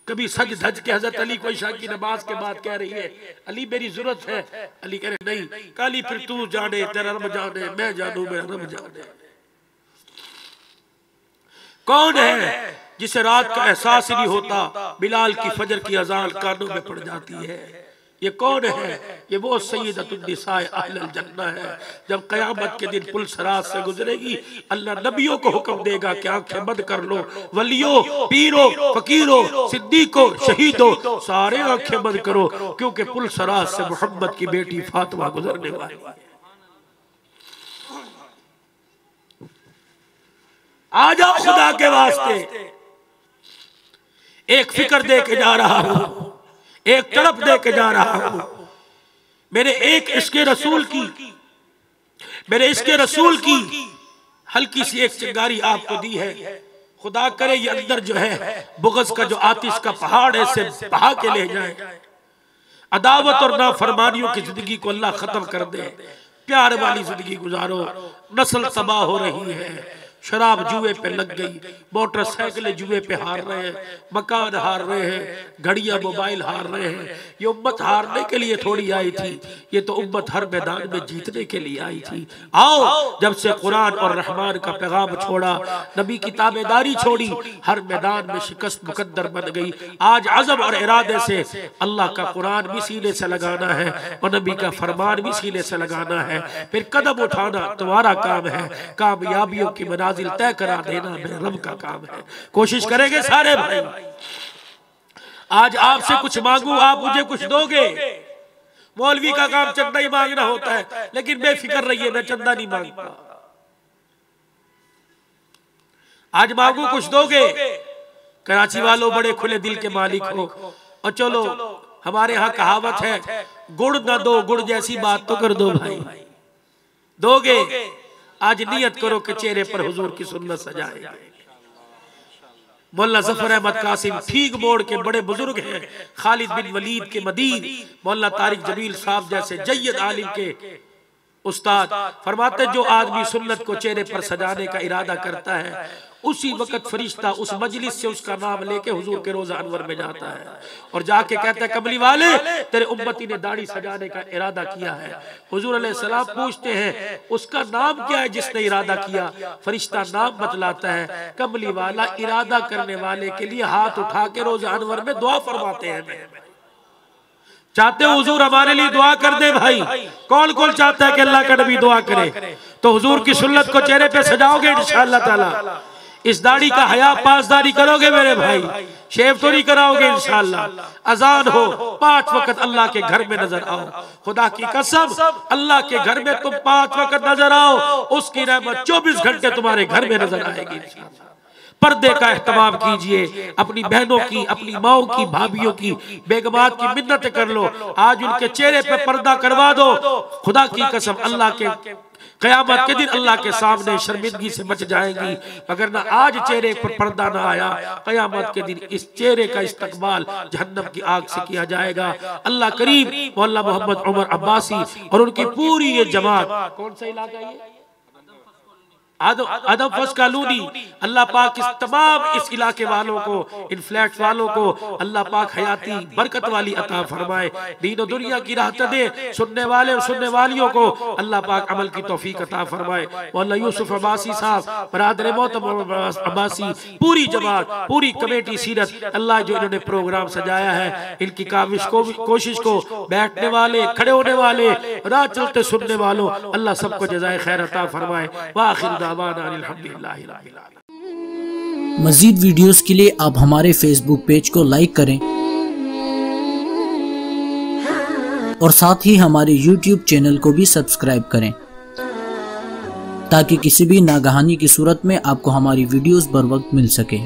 कभी सज धज के हजरत अली को इशा की नमाज के बाद कह रही है अली मेरी जरूरत है। अली कह रहे नहीं, काली फिर तू जाने, तेरा रब जाने, मैं जानू मेरा रब जाने। कौन है जिसे रात का एहसास ही नहीं होता, बिलाल की फजर की अजान कानों में पड़ जाती है? ये कौन है? ये वो सय्यदतुन्निसाए अहलुल जन्नह है। जब क़यामत के दिन पुल सरात से गुजरेगी, अल्लाह नबियों को हुक्म देगा कि आंखें बंद कर लो, वलियों, पीरों, फकीरों, सिद्दीकों, शहीदों, सारे आंखें बंद करो, क्योंकि पुल सरात से मोहम्मद की बेटी फातिमा गुजरने वाली है। आ जाओ खुदा के वास्ते, एक फिक्र दे के जा रहा हूं, एक तरफ दे के जा रहा हूं। मेरे एक इश्क़े रसूल की, मेरे इश्क़े रसूल की हल्की सी एक चिंगारी आपको दी है। खुदा करे ये अंदर जो है बुग़्ज़ का जो आतिश का पहाड़ है इसे बहा के ले जाए, अदावत और नाफरमानियों की जिंदगी को अल्लाह खत्म कर दे, प्यार वाली जिंदगी गुजारो। नस्ल तबाह हो रही है, शराब जुए पे लग गई, मोटरसाइकिलें जुए पे हार रहे हैं, मकान हार रहे हैं, घड़ियां मोबाइल हार रहे हैं। ये उम्मत हारने के लिए थोड़ी आई थी, ये तो उम्मत हर मैदान में जीतने के लिए आई थी। आओ, जब से कुरान और रहमान का पैगाम छोड़ा, नबी की ताबेदारी छोड़ी, हर मैदान में शिकस्त मुकद्दर बन गई। आज अज़म और इरादे से अल्लाह का कुरान भी सीने से लगाना है और नबी का फरमान भी सीने से लगाना है, फिर कदम उठाना तुम्हारा काम है, कामयाबियों की मनाजिल तय करा देना मेरे रब का काम है। कोशिश करेंगे सारे भाई। आज आपसे कुछ मांगू, आप मुझे कुछ दोगे? मौलवी का काम चंदा ही मांगना होता है, लेकिन बेफिक्र रहिए, मैं चंदा नहीं मांगता। आज मांगू कुछ दोगे? कराची वालों बड़े खुले दिल के मालिक हो, और चलो हमारे यहाँ कहावत है गुड़ ना दो गुड़ जैसी बात तो कर दो भाई। दोगे? आज नियत करो कि चेहरे पर हुजूर की सुन्नत सजाए। मौलाना जफर अहमद कासिम ठीक मोड़ के बड़े बुजुर्ग हैं, खालिद बिन वलीद के मदीन, मौलाना तारिक जमील साहब जैसे जय्यद आलिम के उस्ताद फरमाते जो आदमी सुन्नत को चेहरे पर सजाने का इरादा करता है, उसी वक्त फरिश्ता उस मजलिस से उसका नाम लेके हुजूर के रोज़ा अनवर में जाता है और जाके कहता है कमली वाले तेरे उम्मती ने दाढ़ी सजाने का इरादा किया है। हुजूर अलैहिस्सलाम पूछते हैं उसका नाम क्या है जिसने इरादा किया? फरिश्ता नाम बतलाता है, कमली वाला इरादा करने वाले के लिए हाथ उठा के रोज़ा अनवर में दुआ फरमाते हैं। चाहते हो हुजूर हमारे लिए दुआ कर दे भाई? कौन कौन चाहता है कि अल्लाह का नबी दुआ करे? तो हुजूर की सुन्नत को चेहरे पे सजाओगे इंशाअल्लाह ताला। इस दाढ़ी का हया पासदारी करोगे मेरे भाई, शेव तो नहीं कराओगे इंशाअल्लाह। अजान हो 5 वक्त अल्लाह के घर में नजर आओ। खुदा की कसम अल्लाह के घर में तुम 5 वक्त नजर आओ, उसकी रहमत 24 घंटे तुम्हारे घर में नजर आएगी इंशाअल्लाह। पर्दे का एहतमाम कीजिए, अपनी बहनों की, अपनी माओ की, भाभियों की, बेगमात की मिन्नत कर लो। आज उनके चेहरे पे पर्दा करवा दो। खुदा की कसम अल्लाह के क़यामत के दिन अल्लाह के सामने शर्मिंदगी से बच जाएंगी। अगर ना आज चेहरे पर पर्दा ना आया, क़यामत के दिन इस चेहरे का इस्तकबाल जहन्नम की आग से किया जाएगा। अल्लाह करीम मौला मोहम्मद उमर अब्बासी और उनकी पूरी ये जमात, कौन सा इलाका ये? आदम फस कॉलोनी। अल्लाह पाक इस तमाम इस इलाके वालों को, इन फ्लैट वालों को अल्लाह पाक हयाती बरकत वाली अता फरमाए, दीन और दुनिया की राहत दे। सुनने वाले और सुनने वालियों को अल्लाह पाक अमल की तौफीक अता फरमाए। मौला यूसुफ अब्बासी साहब, बरादर मोहतरम अब्बासी, पूरी जमात, पूरी कमेटी सीरत, अल्लाह जो इन्होंने प्रोग्राम सजाया है, इनकी कोशिश को बैठने वाले, खड़े होने वाले, राह चलते सुनने वालों, अल्लाह सबको जज़ाए खैर अता फरमाए। वाखिर मजीद वीडियोस के लिए आप हमारे फेसबुक पेज को लाइक करें और साथ ही हमारे यूट्यूब चैनल को भी सब्सक्राइब करें, ताकि किसी भी नागहानी की सूरत में आपको हमारी वीडियोस बर वक्त मिल सके।